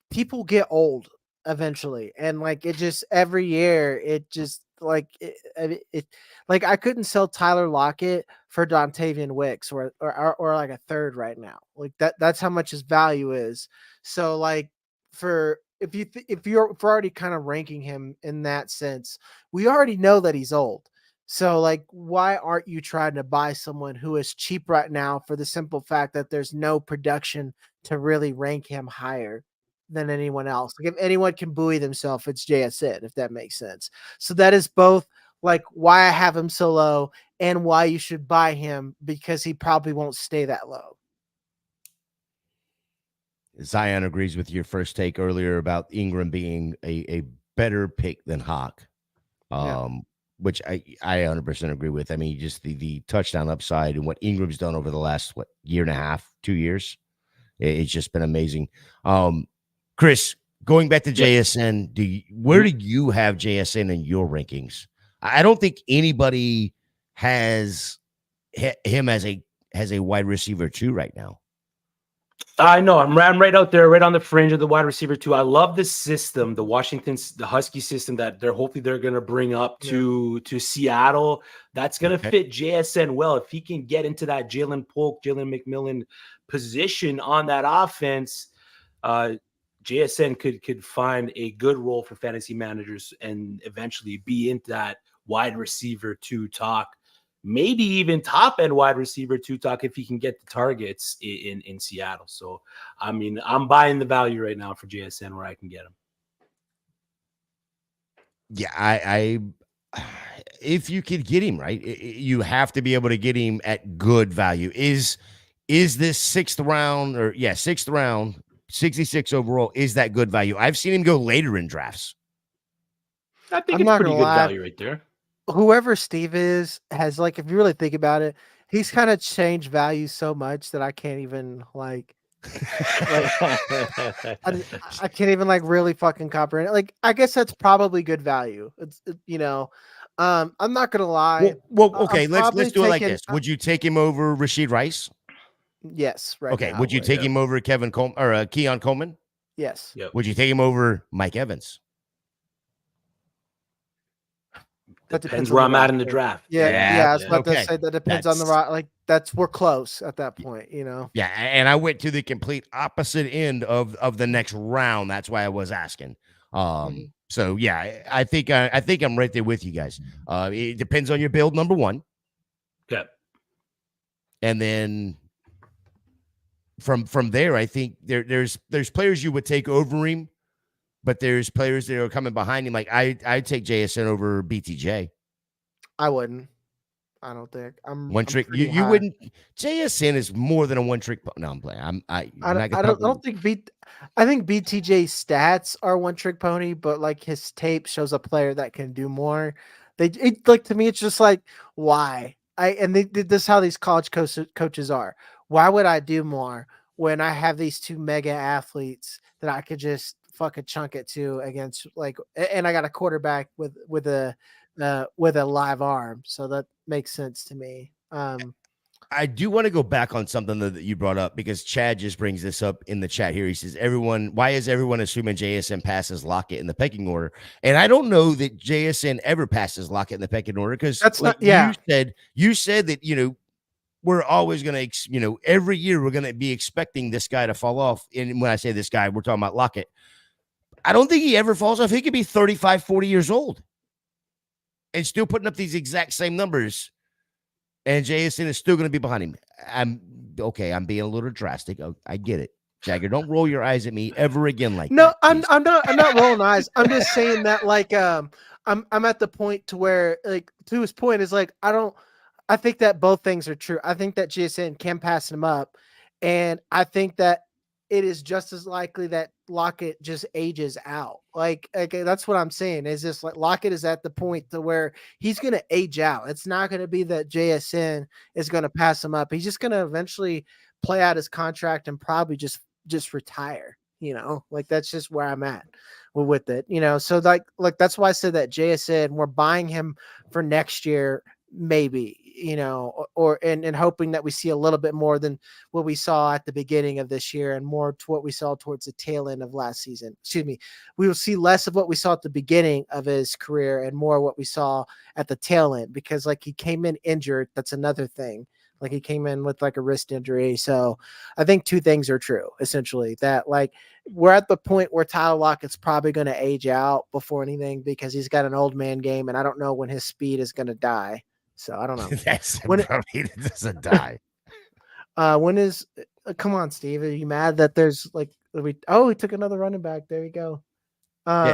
People get old eventually. And it just every year, it just like I couldn't sell Tyler Lockett for Dontavian Wicks or like a third right now. That's how much his value is. So if you're already kind of ranking him in that sense, we already know that he's old. So why aren't you trying to buy someone who is cheap right now for the simple fact that there's no production to really rank him higher than anyone else? If anyone can buoy themselves, it's JSN, if that makes sense. So that is both why I have him so low and why you should buy him, because he probably won't stay that low. Zion agrees with your first take earlier about Ingram being a better pick than Hawk. Which I 100% agree with. I mean, just the touchdown upside and what Ingram's done over the last, year and a half, 2 years. It's just been amazing. Chris, going back to JSN, where do you have JSN in your rankings? I don't think anybody has him as a wide receiver 2 right now. I know I'm right out there, right on the fringe of the wide receiver 2. I love the system, the Husky system that they're going to bring up to Seattle. That's going to fit JSN well. If he can get into that Jalen Polk, Jalen McMillan position on that offense, JSN could find a good role for fantasy managers and eventually be into that wide receiver 2 talk. Maybe even top end wide receiver 2 talk if he can get the targets in Seattle. So, I mean, I'm buying the value right now for JSN where I can get him. Yeah, I if you could get him right, you have to be able to get him at good value. Is this 6th round, 66 overall? Is that good value? I've seen him go later in drafts. I think it's pretty good value right there. Whoever Steve has if you really think about it, he's kind of changed value so much that I can't even I can't even really fucking comprehend it. I guess that's probably good value. It's I'm not gonna lie. Well, I'm okay, let's probably do it like taking- this. Would you take him over Rashid Rice? Yes, right Okay. now. Would you take him over Kevin Coleman or Keon Coleman? Yes. Yep. Would you take him over Mike Evans? That Depends on where the I'm at in the roster. draft. Yeah, I was about to okay. say that depends on the like we're close at that point, you know. Yeah, and I went to the complete opposite end of the next round. That's why I was asking. So yeah, I think I'm right there with you guys. It depends on your build, number one. Okay. And then from there, I think there's players you would take over him, but there's players that are coming behind him. Like I'd take JSN over BTJ. I wouldn't. I don't think One trick. You wouldn't. JSN is more than a one trick. No, I'm playing. I don't think I think BTJ's stats are one trick pony, but like his tape shows a player that can do more. Like to me, it's just like why this is how these college coaches are. Why would I do more when I have these two mega athletes that I could just fucking chunk it to against and I got a quarterback with a live arm, so that makes sense to me. I do want to go back on something that you brought up because Chad just brings this up in the chat here. He says, why is everyone assuming JSN passes Lockett in the pecking order? And I don't know that JSN ever passes Lockett in the pecking order because that's not, yeah. You said that, we're always going to, every year we're going to be expecting this guy to fall off. And when I say this guy, we're talking about Lockett. I don't think he ever falls off. He could be 35, 40 years old and still putting up these exact same numbers. And JSN is still going to be behind him. I'm being a little drastic. I get it. Jagger, don't roll your eyes at me ever again like no, that. I'm not rolling eyes. I'm just saying that I'm at the point to where to his point is I think that both things are true. I think that JSN can pass him up, and I think that it is just as likely that Lockett just ages out. That's what I'm saying. Is just like Lockett is at the point to where he's going to age out. It's not going to be that JSN is going to pass him up. He's just going to eventually play out his contract and probably just retire. That's just where I'm at with it. So that's why I said that JSN, we're buying him for next year, maybe. And hoping that we see a little bit more than what we saw at the beginning of this year and more to what we saw towards the tail end of last season. Excuse me. We will see less of what we saw at the beginning of his career and more what we saw at the tail end, because he came in injured. That's another thing. He came in with a wrist injury. So I think two things are true, essentially, that we're at the point where Tyler Lockett's probably going to age out before anything because he's got an old man game. And I don't know when his speed is going to die. So I don't know. That's when it doesn't die. When is? Come on, Steve. Are you mad that there's he took another running back? There you go.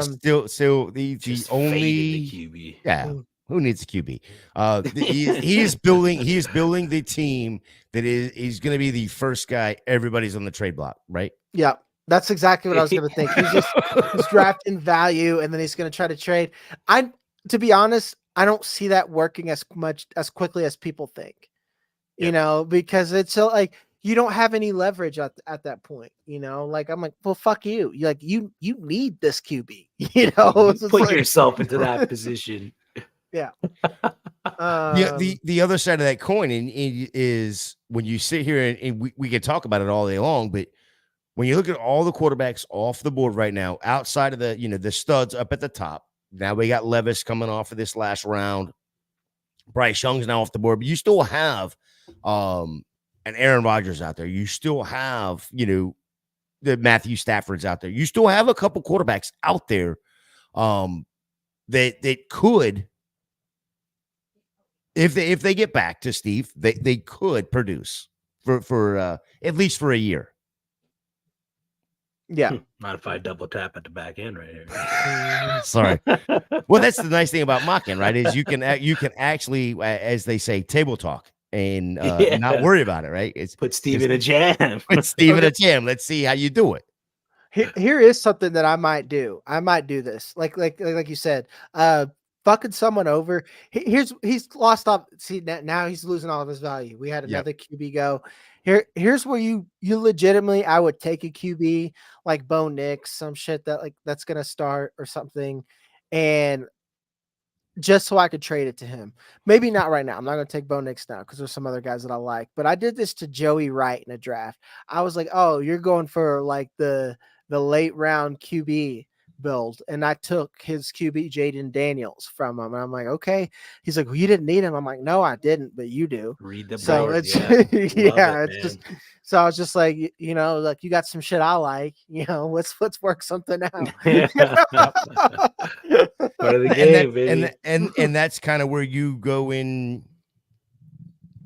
Still the only QB. Yeah. Who needs a QB? He is building the team that he's going to be the first guy everybody's on the trade block, right? Yeah. That's exactly what I was going to think. He's drafting value, and then he's going to try to trade. To be honest, I don't see that working as quickly as people think, because it's so you don't have any leverage at that point, I'm like, well, fuck you. You need this QB, Put yourself into that position. Yeah. The other side of that coin is when you sit here and we can talk about it all day long, but when you look at all the quarterbacks off the board right now, outside of the studs up at the top, now we got Levis coming off of this last round. Bryce Young's now off the board, but you still have an Aaron Rodgers out there. You still have, the Matthew Stafford's out there. You still have a couple quarterbacks out there that could, if they get back to Steve, they could produce for at least for a year. Yeah. Not if I double tap at the back end right here. Sorry. Well, that's the nice thing about mocking, right? Is you can actually, as they say, table talk and not worry about it, right? Put Steve in a jam. Put Steve in a jam. Let's see how you do it. Here is something that I might do. I might do this. Like you said, fucking someone over. He's lost off. See, now he's losing all of his value. We had another QB go. Here's where you legitimately, I would take a QB like Bo Nix, some shit that's gonna start or something, and just so I could trade it to him. Maybe not right now. I'm not going to take Bo Nix now because there's some other guys that I like. But I did this to Joey Wright in a draft. I was like, oh, you're going for like the late round QB build. And I took his QB Jaden Daniels from him. And I'm like, okay. He's like, well, you didn't need him. I'm like, no, I didn't, but you do. Read the So board. it's Yeah, it's just so I was just like, you know, like you got some shit I like, you know, let's work something out. Part of the game, baby. And that's kind of where you go in,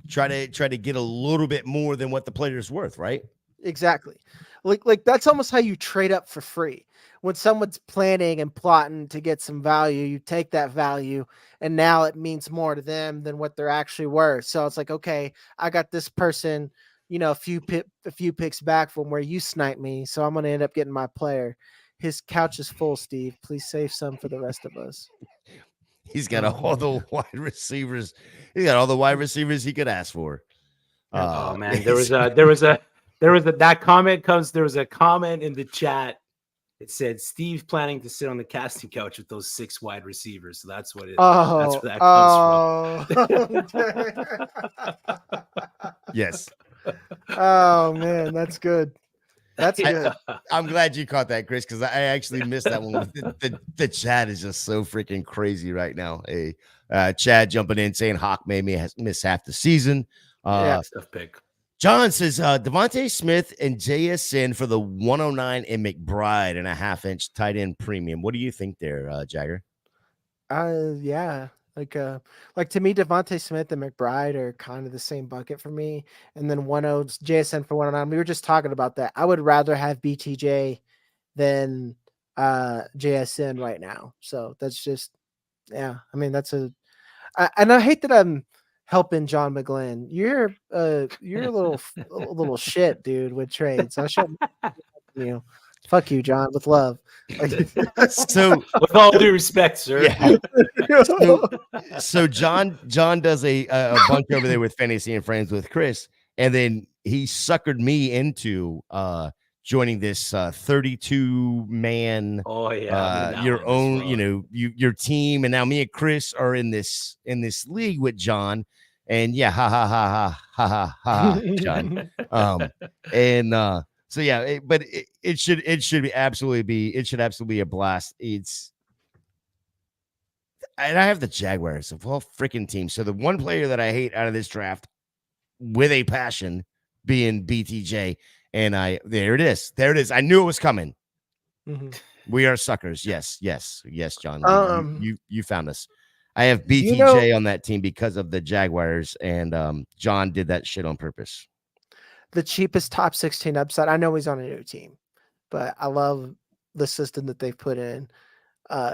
try to get a little bit more than what the player's worth, right? Exactly. Like that's almost how you trade up for free. When someone's planning and plotting to get some value, you take that value and now it means more to them than what they're actually worth. So it's like, okay, I got this person, you know, a few picks back from where you sniped me. So I'm going to end up getting my player. His couch is full, Steve. Please save some for the rest of us. He's got all the wide receivers. He's got all the wide receivers he could ask for. Oh man, there was a comment in the chat. It said Steve planning to sit on the casting couch with those 6 wide receivers. So that's what it. That's where that comes from. Yes. Oh man, that's good. That's good. I'm glad you caught that, Chris, because I actually missed that one. The chat is just so freaking crazy right now. Hey, Chad jumping in saying Hawk may miss half the season. Tough pick. John says Devontae Smith and JSN for the 109 and McBride and a 1/2-inch tight end premium. What do you think there, Jagger? Yeah. Like to me, Devontae Smith and McBride are kind of the same bucket for me. And then JSN for 109. We were just talking about that. I would rather have BTJ than JSN right now. So that's just, yeah. I mean, and I hate that I'm helping John McGlynn. You're a little shit, dude, with trades. I should you. Fuck you, John, with love. So, with all due respect, sir. Yeah. So John does a bunch over there with Fantasy and Friends with Chris, and then he suckered me into joining this 32-man. Oh yeah, your own, you know, your team, and now me and Chris are in this league with John, and yeah, ha, John. So yeah, but it should absolutely be a blast. And I have the Jaguars of all freaking teams. So the one player that I hate out of this draft with a passion being BTJ, and there it is. I knew it was coming. Mm-hmm. We are suckers. Yes, John. You found us. I have BTJ on that team because of the Jaguars, and John did that shit on purpose. The cheapest top 16 upside. I know he's on a new team, but I love the system that they've put in.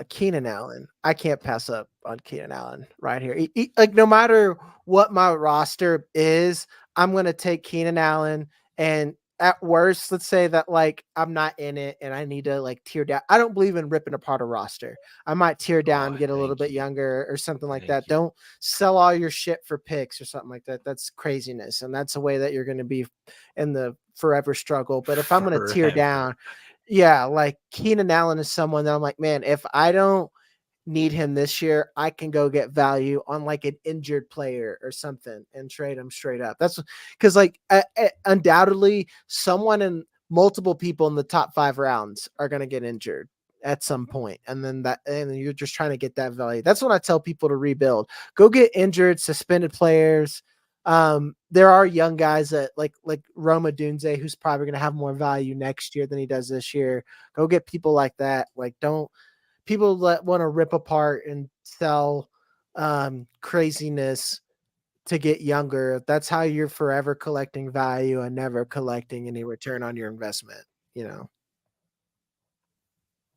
Keenan Allen. I can't pass up on Keenan Allen right here. Like no matter what my roster is, I'm going to take Keenan Allen, and at worst, let's say that like I'm not in it and I need to like tear down. I don't believe in ripping apart a roster. I might tear down, get a little bit younger or something like that. Don't sell all your shit for picks or something like that. That's craziness. And that's a way that you're going to be in the forever struggle. But if I'm going to tear down, yeah, like Keenan Allen is someone that I'm like, man, if I don't need him this year, I can go get value on like an injured player or something and trade him straight up. That's because like undoubtedly someone and multiple people in the top 5 rounds are going to get injured at some point. And then you're just trying to get that value. That's when I tell people to rebuild, go get injured, suspended players. There are young guys that like Roma Dunze, who's probably going to have more value next year than he does this year. Go get people like that. Like people that want to rip apart and sell craziness to get younger. That's how you're forever collecting value and never collecting any return on your investment. You know,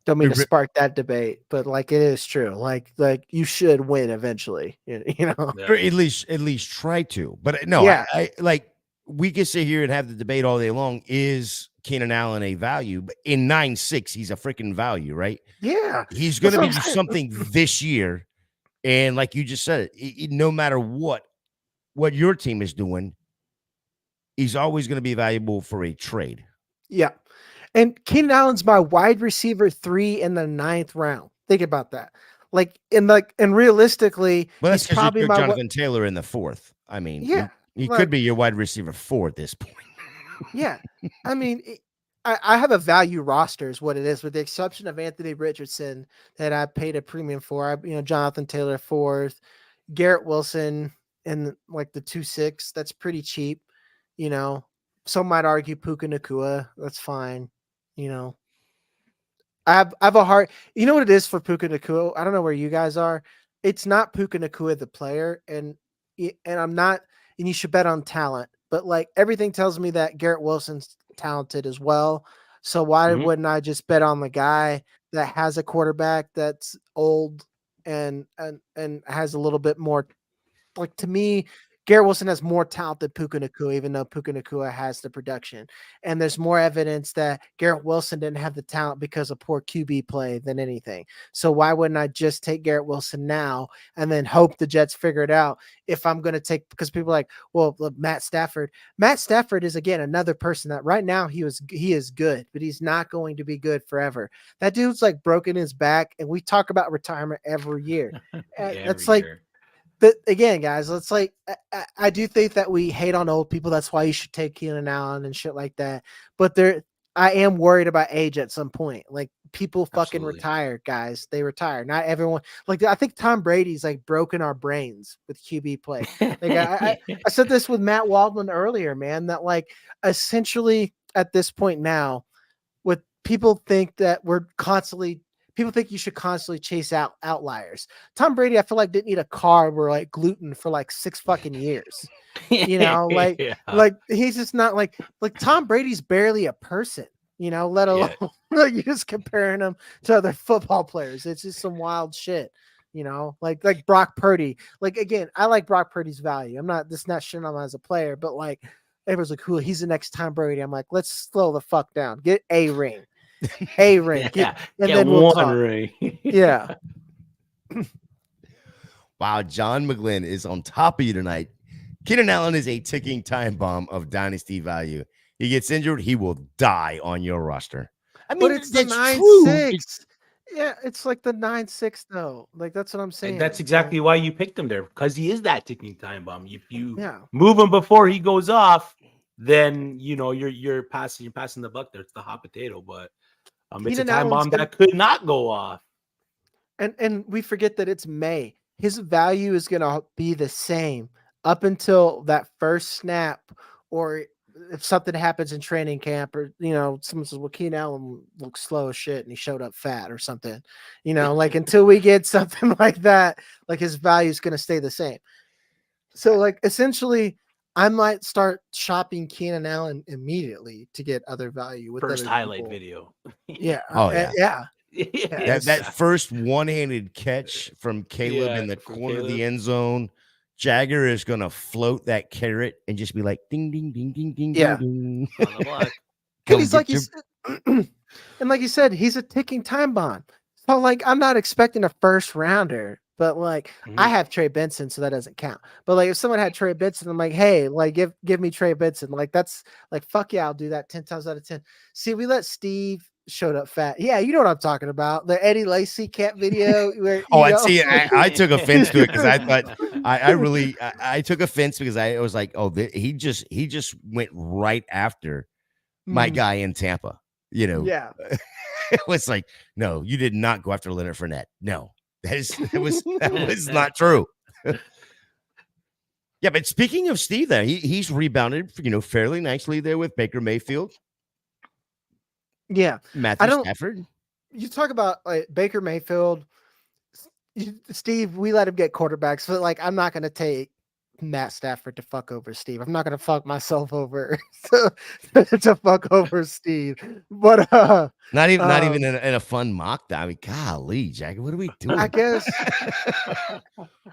don't mean to spark that debate, but like it is true. Like you should win eventually. You know, or at least try to. But no, yeah. I like we can sit here and have the debate all day long. Is Keenan Allen a value? But in 9-6, he's a freaking value, right? Yeah, he's going to be something this year, and like you just said, no matter what your team is doing, he's always going to be valuable for a trade. Yeah, and Keenan Allen's my wide receiver 3 in the 9th round. Think about that. and realistically, Well, that's he's because you probably took my Jonathan Taylor in the 4th. I mean, yeah. he Like, could be your wide receiver 4 at this point. yeah, I mean, I have a value roster is what it is, with the exception of Anthony Richardson that I paid a premium for. Jonathan Taylor 4th, Garrett Wilson in like the 2.6. That's pretty cheap. Some might argue Puka Nacua. That's fine. I have a hard. You know what it is for Puka Nacua? I don't know where you guys are. It's not Puka Nacua the player, and I'm not. And you should bet on talent, but like everything tells me that Garrett Wilson's talented as well. So why wouldn't I just bet on the guy that has a quarterback that's old and has a little bit more? Like, to me, Garrett Wilson has more talent than Puka Nacua, even though Puka Nacua has the production. And there's more evidence that Garrett Wilson didn't have the talent because of poor QB play than anything. So why wouldn't I just take Garrett Wilson now and then hope the Jets figure it out? If I'm going to take, because people are like, well, look, Matt Stafford is, again, another person that right now he is good, but he's not going to be good forever. That dude's like broken his back, and we talk about retirement every year. That's like, but again, guys, it's like I do think that we hate on old people. That's why you should take Keenan Allen and shit like that. But I am worried about age at some point. Like, people fucking retire, guys. They retire. Not everyone. Like, I think Tom Brady's like broken our brains with QB play. Like, I said this with Matt Waldman earlier, man. That like essentially at this point now, what people think that people think you should constantly chase out outliers. Tom Brady, I feel like, didn't eat a carb or like gluten for like 6 fucking years. Like he's just not like Tom Brady's barely a person, let alone like you're just comparing him to other football players. It's just some wild shit, like Brock Purdy. Like, again, I like Brock Purdy's value. I'm not shitting on him as a player, but like everyone's like, cool, he's the next Tom Brady. I'm like, let's slow the fuck down. Get a ring. A ring. And then we'll talk. Ring. Yeah. Wow, John McGlynn is on top of you tonight. Keenan Allen is a ticking time bomb of dynasty value. He gets injured, he will die on your roster. I mean, but it's the 9.6. Yeah, it's like the 9.6 though. Like, that's what I'm saying. And that's exactly why you picked him there, because he is that ticking time bomb. If you move him before he goes off, then you're passing the buck there. It's the hot potato, but it's a time bomb that could not go off. And we forget that it's May. His value is going to be the same up until that first snap, or if something happens in training camp, or someone says, well, Keenan Allen looks slow as shit and he showed up fat or something, like, until we get something like that, like, his value is going to stay the same. So, like, essentially, I might start shopping Keenan Allen immediately to get other value with first other highlight people. video. Yeah. Oh yeah. Yeah. That first one-handed catch from Caleb in the corner of the end zone, Jagger is gonna float that carrot and just be like, ding, ding, ding, ding, ding, ding, ding. And he's like, and like you said, he's a ticking time bomb. So, like, I'm not expecting a first rounder, but like, I have Trey Benson, so that doesn't count. But like, if someone had Trey Benson, I'm like, hey, like, give me Trey Benson. Like, that's like, fuck yeah, I'll do that 10 times out of 10. See, we let Steve showed up fat. Yeah, you know what I'm talking about. The Eddie Lacy camp video. Where, I took offense to it because I thought I took offense because I was like, oh, he just went right after my guy in Tampa. Yeah. It was like, no, you did not go after Leonard Fournette. No, that was not true. Yeah, but speaking of Steve, there he's rebounded, fairly nicely there with Baker Mayfield. Yeah, Matthew Stafford. You talk about like Baker Mayfield, Steve. We let him get quarterbacks, so like, I'm not going to take Matt Stafford to fuck over Steve. I'm not going to fuck myself over to fuck over Steve. But not even in a fun mock. I mean, golly, Jagger, what are we doing? I guess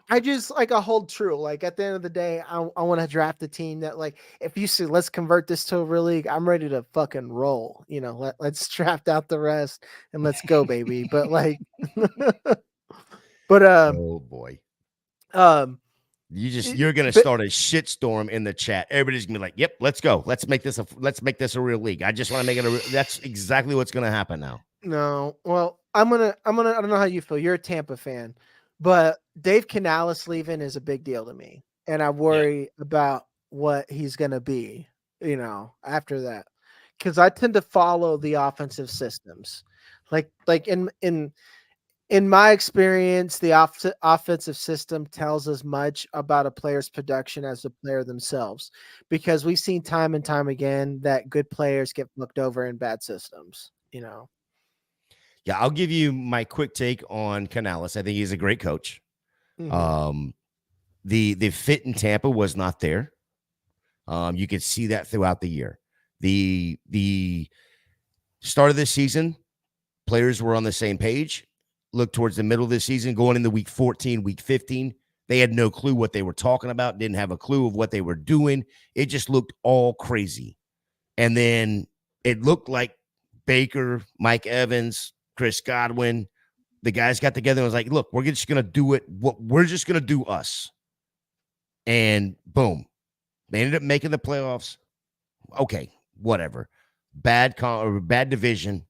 I just like, I hold true. Like, at the end of the day, I want to draft a team that, like, if you say let's convert this to a real league, I'm ready to fucking roll. Let's draft out the rest and let's go, baby. But like, oh boy, you're gonna start a shitstorm in the chat. Everybody's gonna be like, "Yep, let's go. Let's make this a real league." I just want to make it that's exactly what's gonna happen now. No, well, I don't know how you feel. You're a Tampa fan, but Dave Canales leaving is a big deal to me. And I worry about what he's going to be, after that. Cause I tend to follow the offensive systems. Like in my experience, the offensive system tells as much about a player's production as the player themselves, because we've seen time and time again that good players get looked over in bad systems, Yeah, I'll give you my quick take on Canales. I think he's a great coach. Mhm. The fit in Tampa was not there. You could see that throughout the year. The start of this season, players were on the same page. Look towards the middle of this season, going into week 14, week 15, they had no clue what they were talking about, didn't have a clue of what they were doing. It just looked all crazy. And then it looked like Baker, Mike Evans, Chris Godwin, the guys got together and was like, look, we're just going to do it. We're just going to do us. And boom, they ended up making the playoffs. Okay, whatever. Bad division.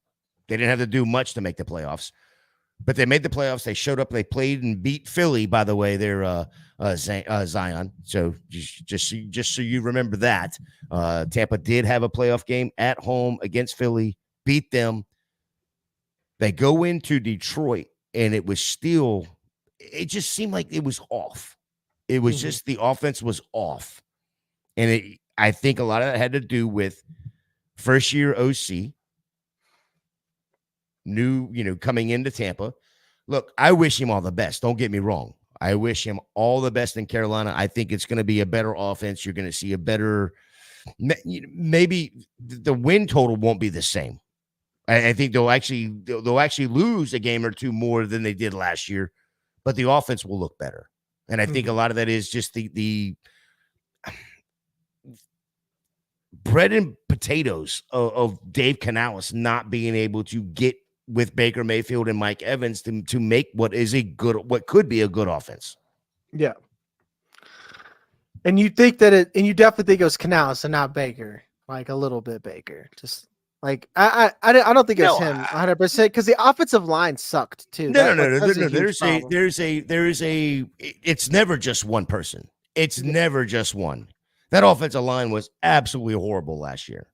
They didn't have to do much to make the playoffs, but they made the playoffs. They showed up. They played and beat Philly, by the way. They're Zion. So just so you remember that, Tampa did have a playoff game at home against Philly, beat them. They go into Detroit, and it just seemed like it was off. It was just the offense was off. And I think a lot of that had to do with first year OC, new, coming into Tampa. Look, I wish him all the best. Don't get me wrong. I wish him all the best in Carolina. I think it's going to be a better offense. You're going to see a better, maybe the win total won't be the same. I think they'll actually lose a game or two more than they did last year, but the offense will look better. And I think a lot of that is just the bread and potatoes of Dave Canales not being able to get with Baker Mayfield and Mike Evans to make what could be a good offense. Yeah. And you think and you definitely think it was Canales and not Baker, like a little bit Baker. Just like I don't think it was him 100% because the offensive line sucked too. No. It's never just one person. It's never just one. That offensive line was absolutely horrible last year.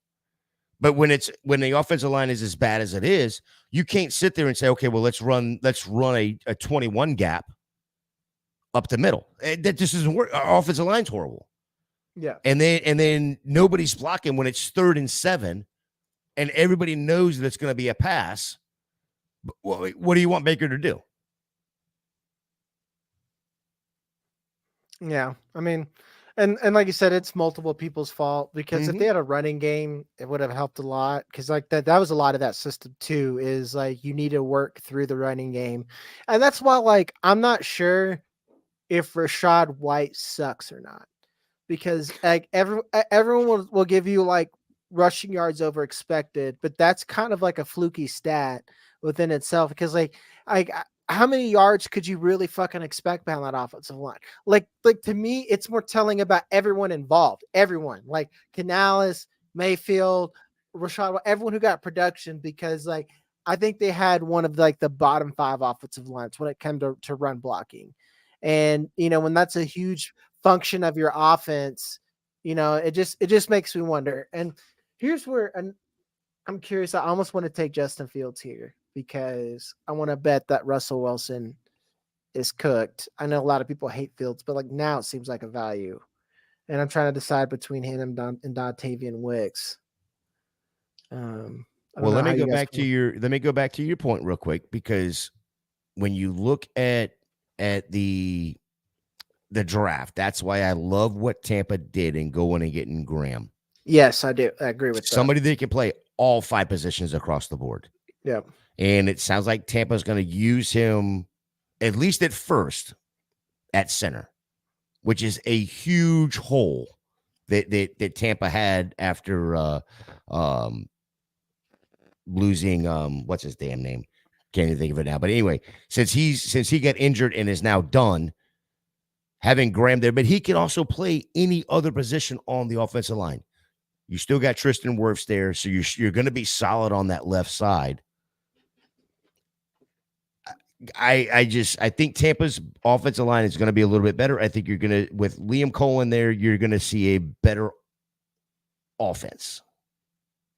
But when the offensive line is as bad as it is, you can't sit there and say, okay, well, let's run a 21 gap up the middle. That just doesn't work. Our offensive line's horrible. Yeah. And then nobody's blocking when it's 3rd and 7, and everybody knows that it's going to be a pass. But what do you want Baker to do? Yeah. I mean, and like you said, it's multiple people's fault because if they had a running game, it would have helped a lot. Because like that was a lot of that system too. Is like you need to work through the running game, and that's why like I'm not sure if Rachaad White sucks or not, because like everyone will give you like rushing yards over expected, but that's kind of like a fluky stat within itself. Because like how many yards could you really fucking expect behind that offensive line? Like to me, it's more telling about everyone involved. Everyone, like Canales, Mayfield, Rachaad, everyone who got production, because like I think they had one of like the bottom 5 offensive lines when it came to run blocking. And when that's a huge function of your offense, it just makes me wonder. And here's where I'm curious. I almost want to take Justin Fields here because I want to bet that Russell Wilson is cooked. I know a lot of people hate Fields, but like now it seems like a value. And I'm trying to decide between him and Dontavian Wicks. Let me go back to your point real quick, because when you look at the draft, that's why I love what Tampa did in going and getting Graham. Yes, I do. I agree with somebody that can play all 5 positions across the board. Yeah. And it sounds like Tampa's going to use him at least at first at center, which is a huge hole that Tampa had after losing what's his damn name? Can't even think of it now. But anyway, since he got injured and is now done, having Graham there, but he can also play any other position on the offensive line. You still got Tristan Wirfs there, so you're going to be solid on that left side. I think Tampa's offensive line is going to be a little bit better. I think you're going to, with Liam Cole in there, you're going to see a better offense.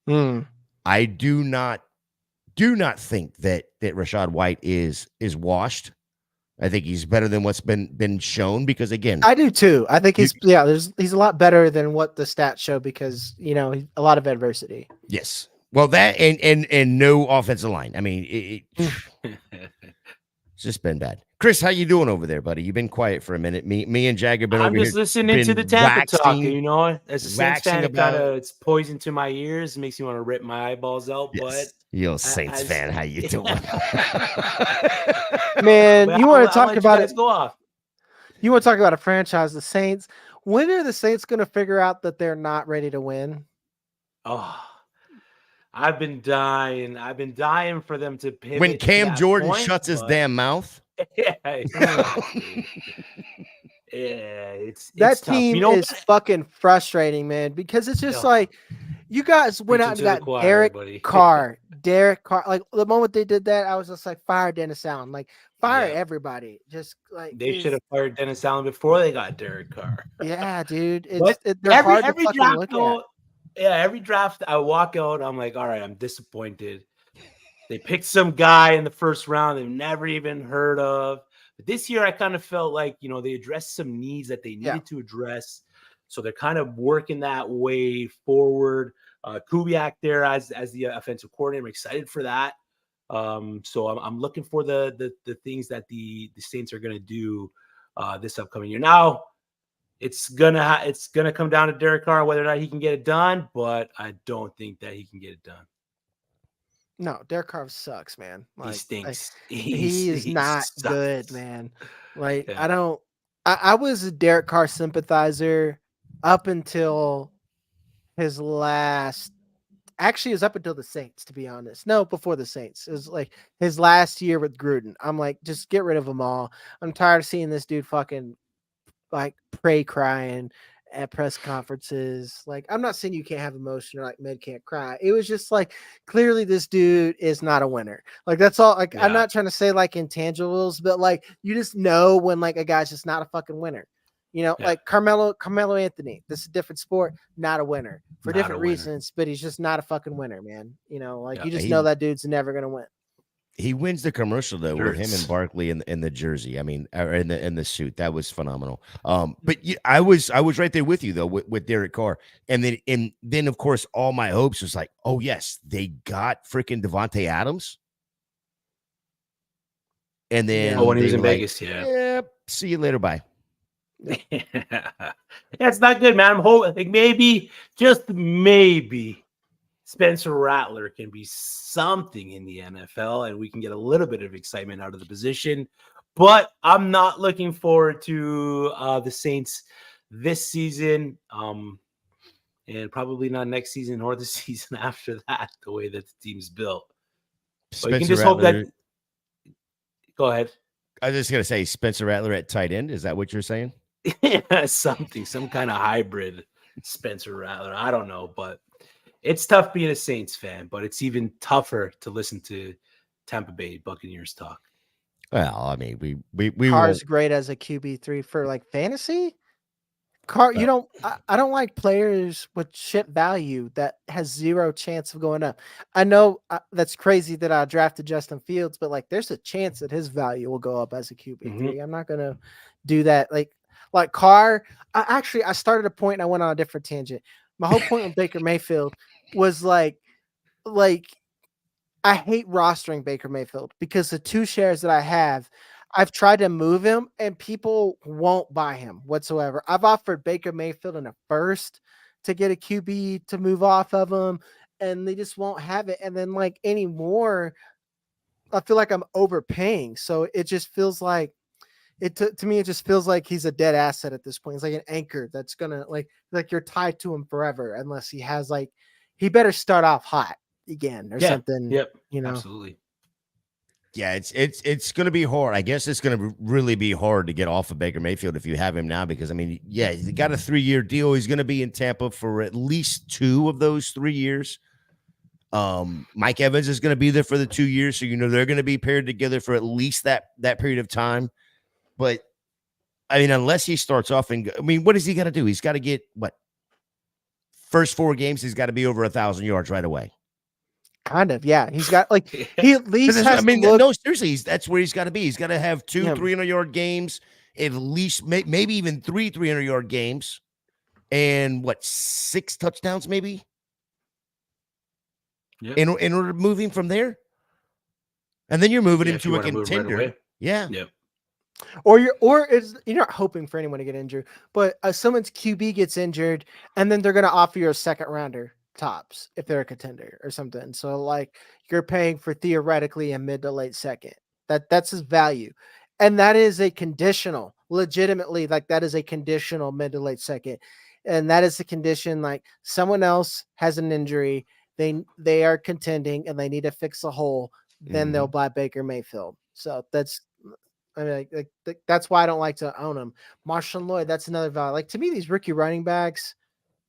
I do not think that Rachaad White is washed. I think he's better than what's been shown, because again, I do too. I think he's a lot better than what the stats show, because a lot of adversity. Yes. Well, that and no offensive line. I mean, it's just been bad. Chris, how you doing over there, buddy? You've been quiet for a minute. Me and Jagger been I'm over just here, listening to the Tampa talk. As a Saints fan, it's poison to my ears. It makes me want to rip my eyeballs out. Yes. But you're a Saints fan. How you doing? Man, you want to talk about it? Go off. You want to talk about a franchise, the Saints? When are the Saints going to figure out that they're not ready to win? Oh, I've been dying for them to pivot. When Cam Jordan shuts his damn mouth. Yeah, it's that tough. team is fucking frustrating, man, because it's just like you guys went out and got Derek Carr. Like the moment they did that, I was just like, fire Dennis Allen, like fire everybody. Just like they should have fired Dennis Allen before they got Derek Carr. Yeah, dude. They're hard to fucking look at. Yeah, every draft I walk out, I'm like, all right, I'm disappointed. They picked some guy in the first round they've never even heard of. But this year, I kind of felt like, they addressed some needs that they needed to address. So they're kind of working that way forward. Kubiak there as the offensive coordinator. I'm excited for that. So I'm looking for the things that the Saints are going to do this upcoming year. Now, it's gonna come down to Derek Carr whether or not he can get it done, but I don't think that he can get it done. No, Derek Carr sucks, man. He stinks. He is not good, man. Like I was a Derek Carr sympathizer up until his last. Actually, it was up until the Saints, to be honest. No, before the Saints. It was like his last year with Gruden. I'm like, just get rid of them all. I'm tired of seeing this dude fucking like pray crying at press conferences. Like, I'm not saying you can't have emotion or like Med can't cry. It was just like, clearly this dude is not a winner. Like, that's all. Like, I'm not trying to say like intangibles, but like, you just know when like a guy's just not a fucking winner. Like Carmelo Anthony, this is a different sport, not a winner for different reasons, but he's just not a fucking winner, man. You just know that dude's never going to win. He wins the commercial though with him and Barkley in the jersey. I mean, or in the suit. That was phenomenal. But I was right there with you though with Derek Carr, and then of course all my hopes was like, oh yes, they got freaking Devontae Adams, and then when he was in Vegas, see you later, bye. That's not good, man. I'm hoping maybe, just maybe, Spencer Rattler can be something in the NFL and we can get a little bit of excitement out of the position. But I'm not looking forward to the Saints this season, and probably not next season or the season after that, the way that the team's built. But you can just hope that. Go ahead. I was just going to say Spencer Rattler at tight end. Is that what you're saying? Some kind of hybrid Spencer Rattler. I don't know, but it's tough being a Saints fan, but it's even tougher to listen to Tampa Bay Buccaneers talk. Well, I mean, we Carr's great as a QB3 for like fantasy. Carr, I don't like players with shit value that has zero chance of going up. I know that's crazy that I drafted Justin Fields, but like there's a chance that his value will go up as a QB3. Mm-hmm. I'm not gonna do that. Like Carr, I started a point and I went on a different tangent. My whole point with Baker Mayfield was like I hate rostering Baker Mayfield because the 2 shares that I have, I've tried to move him and people won't buy him whatsoever. I've offered Baker Mayfield in a first to get a QB to move off of him, and they just won't have it. And then like anymore, I feel like I'm overpaying. So it just feels like to me, it just feels like he's a dead asset at this point. It's like an anchor that's gonna like you're tied to him forever unless he has he better start off hot again or something. Yep. Absolutely. Yeah, it's going to be hard. I guess it's going to really be hard to get off of Baker Mayfield if you have him now, because I mean, he got a 3-year deal. He's going to be in Tampa for at least 2 of those 3 years. Mike Evans is going to be there for the 2 years, so they're going to be paired together for at least that period of time. But I mean, unless he starts off what does he got to do? He's got to get first 4 games, he's got to be over 1,000 yards right away. Kind of, yeah. He's got he at least has. No, seriously, that's where he's got to be. He's got to have 2 300-yard games, at least maybe even 3 300-yard games, and 6 touchdowns maybe. Yep. In order to move him from there, and then you're moving him to a contender. Right yeah. Yep. Or you're not hoping for anyone to get injured, but someone's QB gets injured, and then they're going to offer you a second rounder tops if they're a contender or something. So like you're paying for theoretically a mid to late second. That's his value, and that is a conditional. Legitimately, like that is a conditional mid to late second, and that is a condition like someone else has an injury. They are contending and they need to fix a hole, then they'll buy Baker Mayfield. So that's why I don't like to own them. Marshawn Lloyd, that's another value. Like to me, these rookie running backs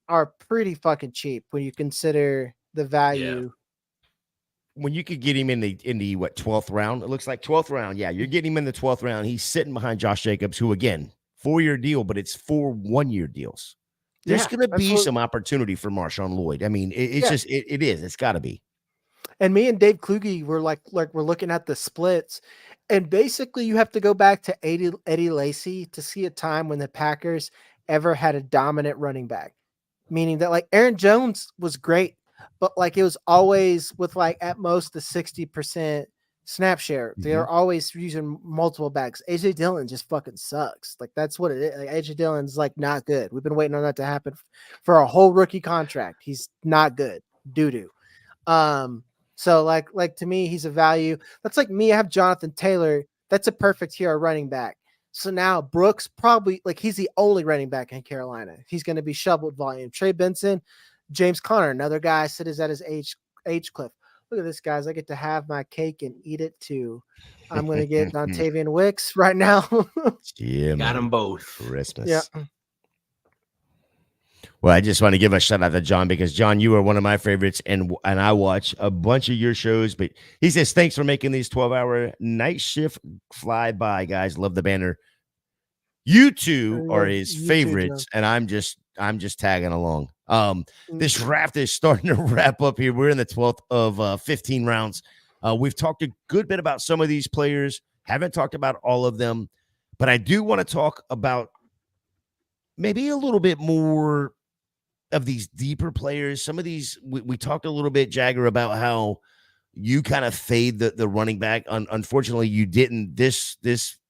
are pretty fucking cheap when you consider the value. Yeah. When you could get him in the 12th round, it looks like 12th round. Yeah, you're getting him in the 12th round. He's sitting behind Josh Jacobs, who again, 4-year deal, but it's 4 1-year deals. There's going to be some opportunity for Marshawn Lloyd. I mean, it's just it is. It's got to be. And me and Dave Kluge were like we're looking at the splits, and basically you have to go back to Eddie Lacy to see a time when the Packers ever had a dominant running back, meaning that like Aaron Jones was great, but like it was always with like at most the 60% snap share. They're always using multiple backs. AJ Dillon just fucking sucks. Like that's what it is. Like, AJ Dillon's like not good. We've been waiting on that to happen for a whole rookie contract. He's not good. Doo-doo. So like to me, he's a value. That's like me. I have Jonathan Taylor. That's a perfect hero running back. So now Brooks probably like he's the only running back in Carolina. He's going to be shoveled volume. Trey Benson, James Conner, another guy is at his age cliff. Look at this, guys. I get to have my cake and eat it too. I'm going to get Dontavian Wicks right now. Yeah, got them both. Christmas. Yeah. Well, I just want to give a shout out to John because John, you are one of my favorites, and I watch a bunch of your shows. But he says, "Thanks for making these 12-hour night shift fly by, guys. Love the banner. You two are his favorites, and I'm just tagging along. This draft is starting to wrap up here. We're in the 12th of 15 rounds. We've talked a good bit about some of these players. Haven't talked about all of them, but I do want to talk about maybe a little bit more of these deeper players. Some of these we talked a little bit, Jagger, about how you kind of fade the running back. Unfortunately, you didn't this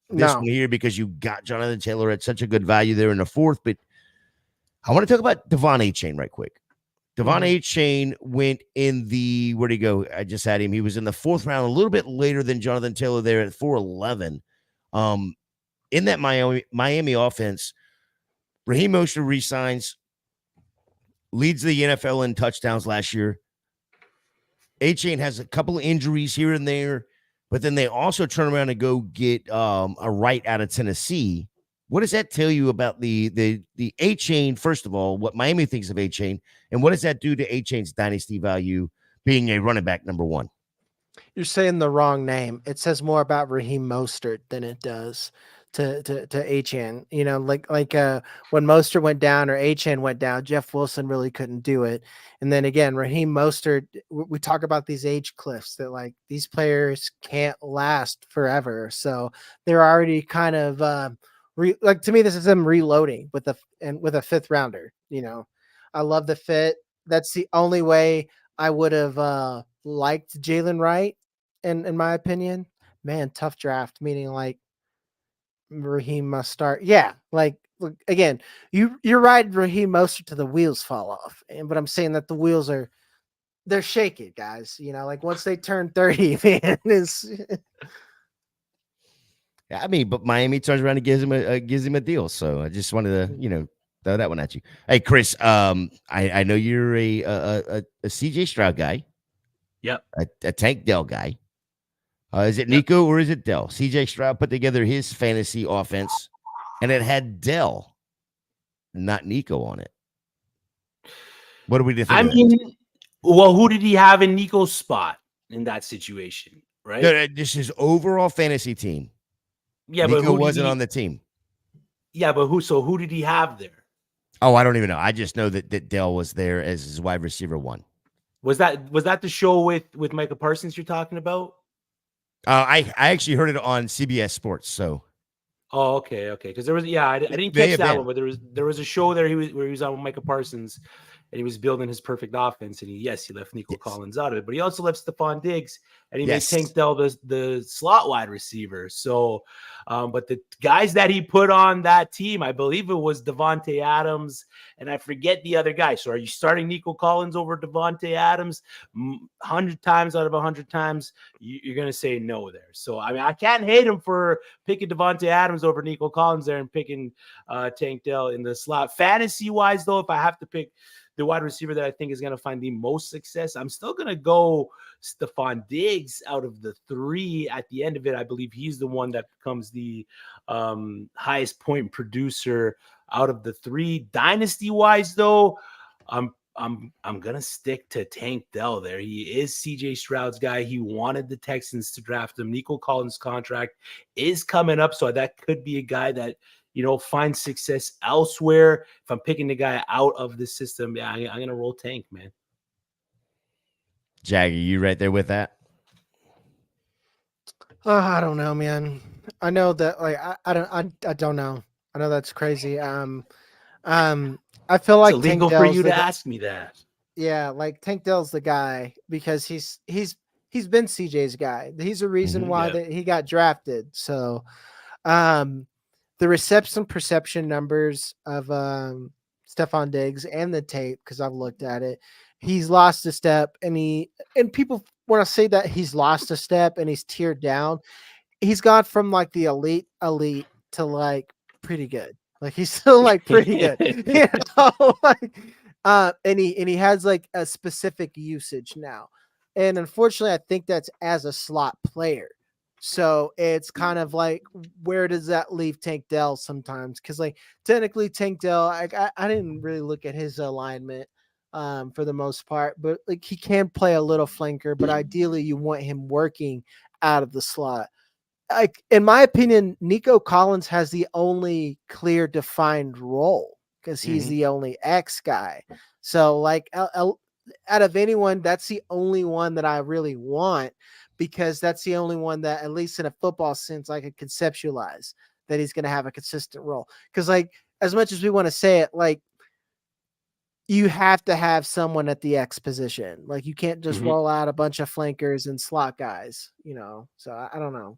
one here because you got Jonathan Taylor at such a good value there in the 4th, but I want to talk about Devon Achane right quick. Devon Achane went in the, where'd he go? I just had him. He was in the 4th round, a little bit later than Jonathan Taylor there at 411. In that Miami offense, Raheem Mostert re-signs, leads the NFL in touchdowns last year. Achane has a couple of injuries here and there, but then they also turn around and go get a right out of Tennessee. What does that tell you about the Achane, first of all, what Miami thinks of Achane, and what does that do to Achane's dynasty value being a running back number 1? You're saying the wrong name. It says more about Raheem Mostert than it does to Achane. You know, like when Mostert went down or Achane went down, Jeff Wilson really couldn't do it. And then again, Raheem Mostert, we talk about these age cliffs that like these players can't last forever. So they're already kind of like to me, this is them reloading with a 5th rounder. You know, I love the fit. That's the only way I would have liked Jalen Wright, in my opinion. Man, tough draft. Meaning like Raheem must start. Yeah, like look, again, you're right. Raheem Mostert to the wheels fall off, but I'm saying that the wheels they're shaking, guys. You know, like once they turn 30, man, is. I mean, but Miami turns around and gives him a deal. So I just wanted to, throw that one at you. Hey, Chris, I know you're a CJ Stroud guy. Yep. A Tank Dell guy. Is it Nico or is it Dell? CJ Stroud put together his fantasy offense, and it had Dell, not Nico on it. What do we think? I mean, Well, who did he have in Nico's spot in that situation, right? No, this is overall fantasy team. Yeah, but Nico who did wasn't he? on the team. Yeah, but who? So who did he have there? Oh, I don't even know. I just know that Dell was there as his wide receiver 1. Was that the show with Micah Parsons you're talking about? I actually heard it on CBS Sports. So Oh, okay. Because there was, I didn't May catch have that been. one, but there was a show there where he was on with Micah Parsons, and he was building his perfect offense. And he left Nico Collins out of it, but he also left Stephon Diggs, and he made Tank Dell the slot wide receiver. So, but the guys that he put on that team, I believe it was Devontae Adams, and I forget the other guy. So, are you starting Nico Collins over Devontae Adams? 100 times out of 100 times, you're going to say no there. So, I mean, I can't hate him for picking Devontae Adams over Nico Collins there and picking Tank Dell in the slot. Fantasy-wise, though, if I have to pick the wide receiver that I think is going to find the most success, I'm still going to go Stephon Diggs out of the 3 at the end of it. I believe he's the one that becomes the highest point producer out of the 3. Dynasty-wise, though, I'm gonna stick to Tank Dell there. He is CJ Stroud's guy. He wanted the Texans to draft him. Nico Collins' contract is coming up, so that could be a guy that finds success elsewhere. If I'm picking the guy out of the system, I'm gonna roll Tank, man. Jagger, you right there with that? I don't know, man. I know that I don't know. I know that's crazy. I feel like it's illegal Tank for Dell's you to ask me that. Yeah, like Tank Dell's the guy because he's been CJ's guy. He's the reason why that he got drafted. So, the reception perception numbers of Stephon Diggs and the tape, because I've looked at it, he's lost a step, and people when I say that he's lost a step and he's tiered down, he's gone from like the elite to like pretty good. Like he's still like pretty good, like, and he has like a specific usage now, and unfortunately, I think that's as a slot player. So it's kind of like, where does that leave Tank Dell sometimes? Because like technically Tank Dell, I didn't really look at his alignment for the most part, but like he can play a little flanker, but ideally you want him working out of the slot. Like in my opinion, Nico Collins has the only clear defined role because he's the only X guy. So like out of anyone, that's the only one that I really want, because that's the only one that, at least in a football sense, I could conceptualize that he's going to have a consistent role. Because like, as much as we want to say it, like, you have to have someone at the X position. Like you can't just roll out a bunch of flankers and slot guys, So I don't know.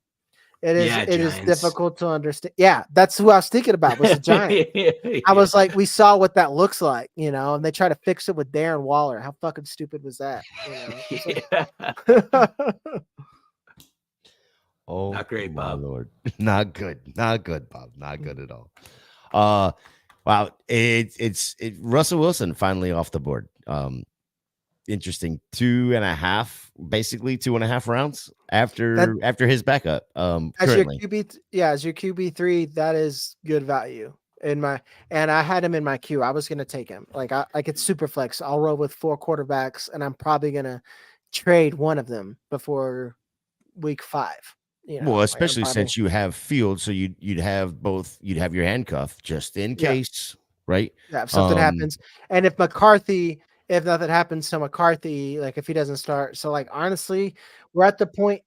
It is difficult to understand. Yeah, that's who I was thinking about, was the Giants. I was like, we saw what that looks like, and they try to fix it with Darren Waller. How fucking stupid was that? Oh, not great, Bob. Lord. Not good, Bob. Not good at all. Wow, it's Russell Wilson finally off the board. Interesting. 2.5 rounds after his backup. Currently. As your QB3, that is good value and I had him in my queue. I was gonna take him. Like it's super flex. I'll roll with 4 quarterbacks, and I'm probably gonna trade one of them before week 5. Well, especially since you have Field, so you'd have both. You'd have your handcuff just in case, right? Yeah, if something happens, and if nothing happens to McCarthy, like if he doesn't start. So like honestly, we're at the point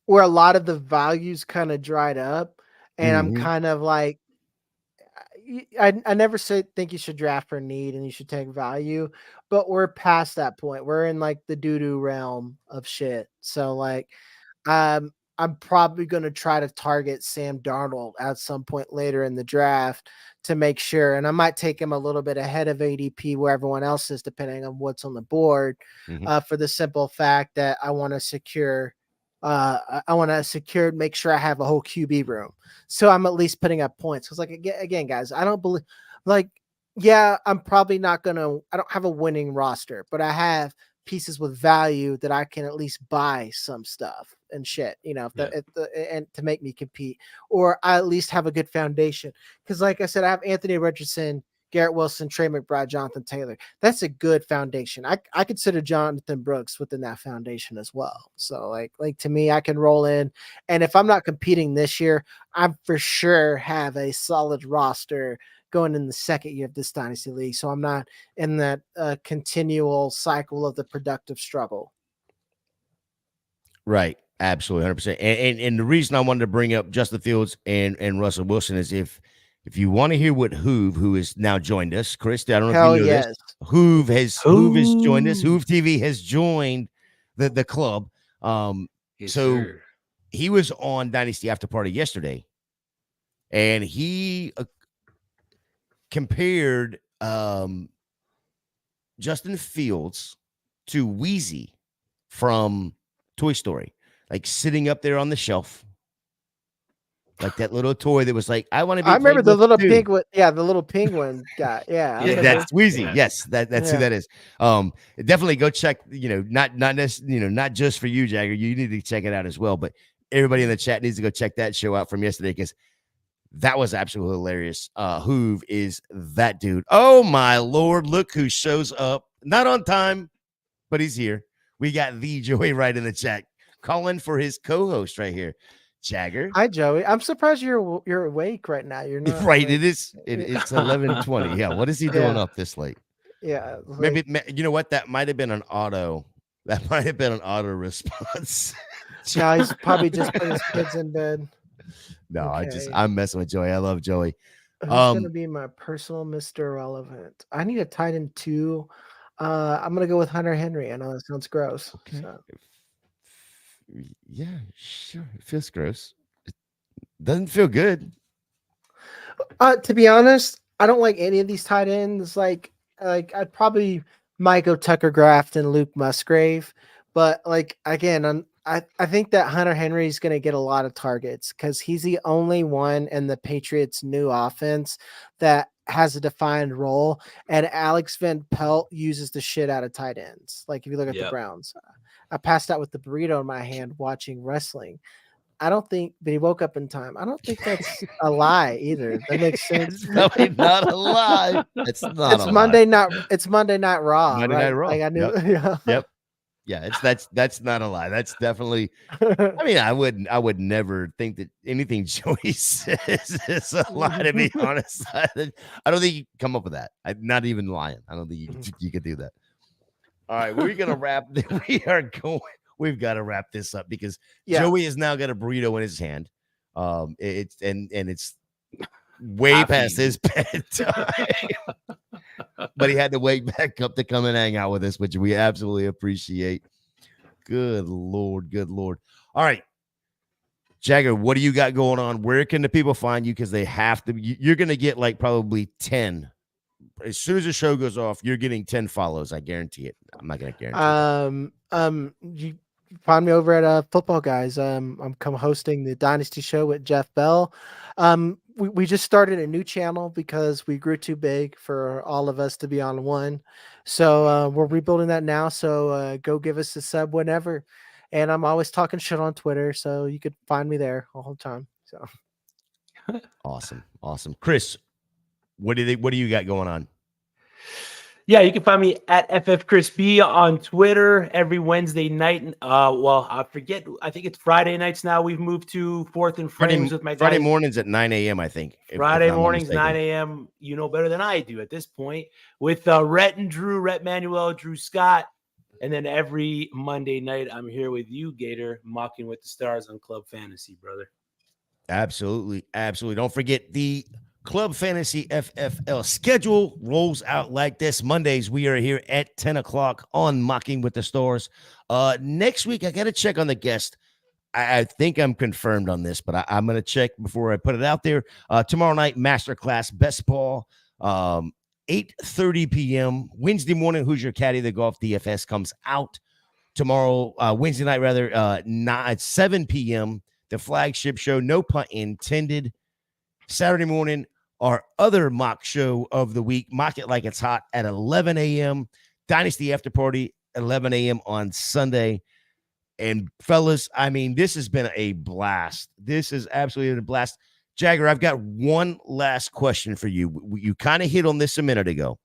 where a lot of the values kind of dried up, and I'm kind of like, I never think you should draft for need and you should take value, but we're past that point. We're in like the doo-doo realm of shit. So like, I'm probably going to try to target Sam Darnold at some point later in the draft to make sure. And I might take him a little bit ahead of ADP where everyone else is, depending on what's on the board, for the simple fact that I want to secure, make sure I have a whole QB room. So I'm at least putting up points. Cause like, again, guys, I don't believe I'm probably not going to, I don't have a winning roster, but I have pieces with value that I can at least buy some stuff and shit, and to make me compete, or I at least have a good foundation. Cause like I said, I have Anthony Richardson, Garrett Wilson, Trey McBride, Jonathan Taylor. That's a good foundation. I consider Jonathan Brooks within that foundation as well. So like to me, I can roll in, and if I'm not competing this year, I'm for sure have a solid roster going in the second year of this Dynasty League. So I'm not in that continual cycle of the productive struggle. Right. Absolutely. 100%. And the reason I wanted to bring up Justin Fields and Russell Wilson is if you want to hear what Hoove, who has now joined us, Chris, I don't know Hell if you know yes. this. Hoove has joined us. Hoove TV has joined the club. Yes, so sir. he was on Dynasty After Party yesterday, and he compared Justin Fields to Wheezy from Toy Story, like sitting up there on the shelf, like that little toy that was like, I want to be. I remember the little too. penguin. Yeah, the little penguin guy. Yeah, I remember. That's Wheezy. Yes, that's who that is. Definitely go check. Not just for you, Jagger. You need to check it out as well. But everybody in the chat needs to go check that show out from yesterday because that was absolutely hilarious. Hoove is that dude. Oh my Lord! Look who shows up. Not on time, but he's here. We got the Joey right in the chat, calling for his co-host right here, Jagger. Hi, Joey. I'm surprised you're awake right now. You're not right. like, It's 11:20. Yeah. What is he doing up this late? Yeah. Maybe you know what? That might have been an auto. That might have been an auto response. Yeah, he's probably just put his kids in bed. No, Okay. I'm messing with Joey. I love Joey. Who's gonna be my personal Mr. Relevant? I need a tight end too. I'm gonna go with Hunter Henry. I know that sounds gross. Okay. So. Yeah, sure. It feels gross. It doesn't feel good. To be honest, I don't like any of these tight ends. Like I'd probably might go Tucker Graft and Luke Musgrave, but like again, I think that Hunter Henry is going to get a lot of targets because he's the only one in the Patriots' new offense that has a defined role, and Alex Van Pelt uses the shit out of tight ends. Like if you look at the Browns, I passed out with the burrito in my hand watching wrestling. I don't think that he woke up in time. I don't think that's a lie either. That makes sense. It's probably not a lie. It's not. It's Monday night. It's Monday Night Raw. Monday Night Raw. Like I knew. Yep. Yep. Yeah, that's not a lie. That's definitely. I mean, I would never think that anything Joey says is a lie. To be honest, I don't think you can come up with that. I'm not even lying. I don't think you could do that. All right, we're gonna wrap. We've got to wrap this up because Joey has now got a burrito in his hand. It's way past his bedtime. But he had to wake back up to come and hang out with us, which we absolutely appreciate. Good Lord. All right. Jagger, what do you got going on? Where can the people find you? Because they have to. You're going to get like probably 10. As soon as the show goes off, you're getting 10 follows. I guarantee it. I'm not going to guarantee You find me over at Football Guys. I'm hosting the Dynasty Show with Jeff Bell. We just started a new channel because we grew too big for all of us to be on one. So we're rebuilding that now. So go give us a sub whenever. And I'm always talking shit on Twitter. So you could find me there all the time. So Awesome. Chris, what do you got going on? Yeah, you can find me at FF Chris B on Twitter every Wednesday night. I forget. I think it's Friday nights now. We've moved to Fourth and Frames with my guys. Friday mornings at 9 a.m. I think. Friday mornings 9 a.m. You know better than I do at this point. With Rhett and Drew, Rhett Manuel, Drew Scott, and then every Monday night I'm here with you, Gator, mocking with the stars on Club Fantasy, brother. Absolutely. Don't forget the Club Fantasy FFL schedule rolls out like this. Mondays, we are here at 10 o'clock on Mocking with the Stars. Next week, I got to check on the guest. I think I'm confirmed on this, but I'm going to check before I put it out there. Tomorrow night, Masterclass Best Ball, 8:30 p.m. Wednesday morning, Who's Your Caddy? The Golf DFS comes out tomorrow. Wednesday night, rather, at 7 p.m. The flagship show, no pun intended. Saturday morning, our other mock show of the week, Mock It Like It's Hot at 11 a.m. Dynasty After Party, 11 a.m. on Sunday. And fellas, I mean, this has been a blast. This is absolutely a blast. Jagger, I've got one last question for you. You kind of hit on this a minute ago.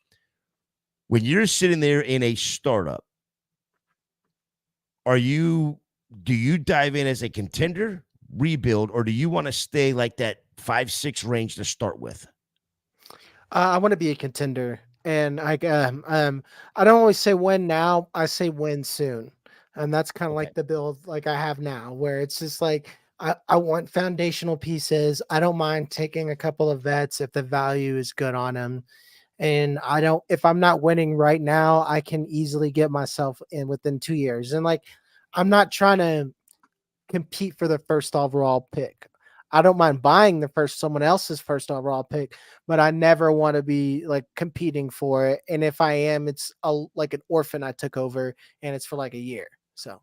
When you're sitting there in a startup, do you dive in as a contender, rebuild, or do you want to stay like that 5-6 range to start with? I want to be a contender, and I don't always say win now. I say win soon, and that's kind of like the build like I have now, where it's just like I want foundational pieces. I don't mind taking a couple of vets if the value is good on them, and if I'm not winning right now, I can easily get myself in within 2 years, and like I'm not trying to compete for the first overall pick. I don't mind buying someone else's first overall pick, but I never want to be like competing for it. And if I am, it's like an orphan I took over, and it's for like a year. So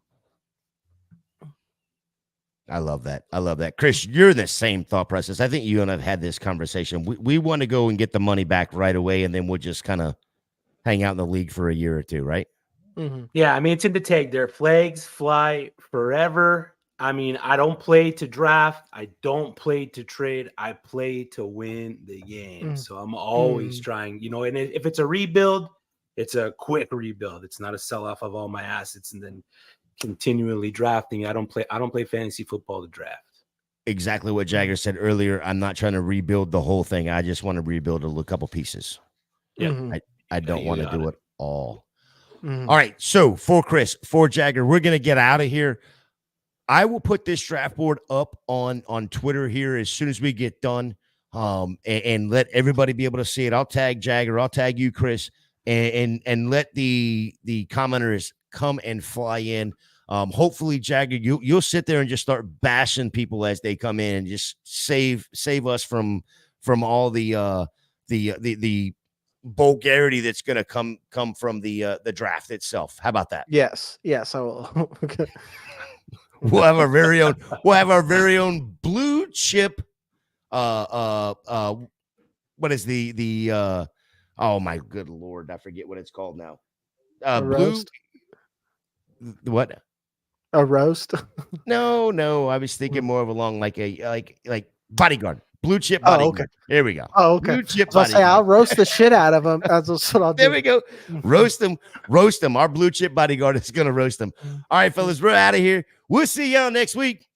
I love that. I love that. Chris, you're the same thought process. I think you and I've had this conversation. We want to go and get the money back right away, and then we'll just kind of hang out in the league for a year or two, right? Mm-hmm. Yeah, I mean, it's in the tag. Their flags fly forever. I mean, I don't play to draft. I don't play to trade. I play to win the game. So I'm always trying, and if it's a rebuild, it's a quick rebuild. It's not a sell-off of all my assets and then continually drafting. I don't play fantasy football to draft. Exactly what Jagger said earlier. I'm not trying to rebuild the whole thing. I just want to rebuild a couple pieces. Yeah. I don't want to do it all. All right. So for Chris, for Jagger, we're going to get out of here. I will put this draft board up on Twitter here as soon as we get done, and let everybody be able to see it. I'll tag Jagger, I'll tag you, Chris, and let the commenters come and fly in. Hopefully, Jagger, you'll sit there and just start bashing people as they come in and just save us from all the vulgarity that's going to come from the draft itself. How about that? Yes, I will. Okay. We'll have our very own blue chip. What is the oh my good Lord, I forget what it's called now. Roast. What? A roast? No. I was thinking more of along like bodyguard. Blue chip bodyguard. Okay. Here we go. Oh, okay. Blue chip bodyguard. I'll roast the shit out of them. That's what I'll do. There we go. Roast them. Our blue chip bodyguard is going to roast them. All right, fellas, we're out of here. We'll see y'all next week.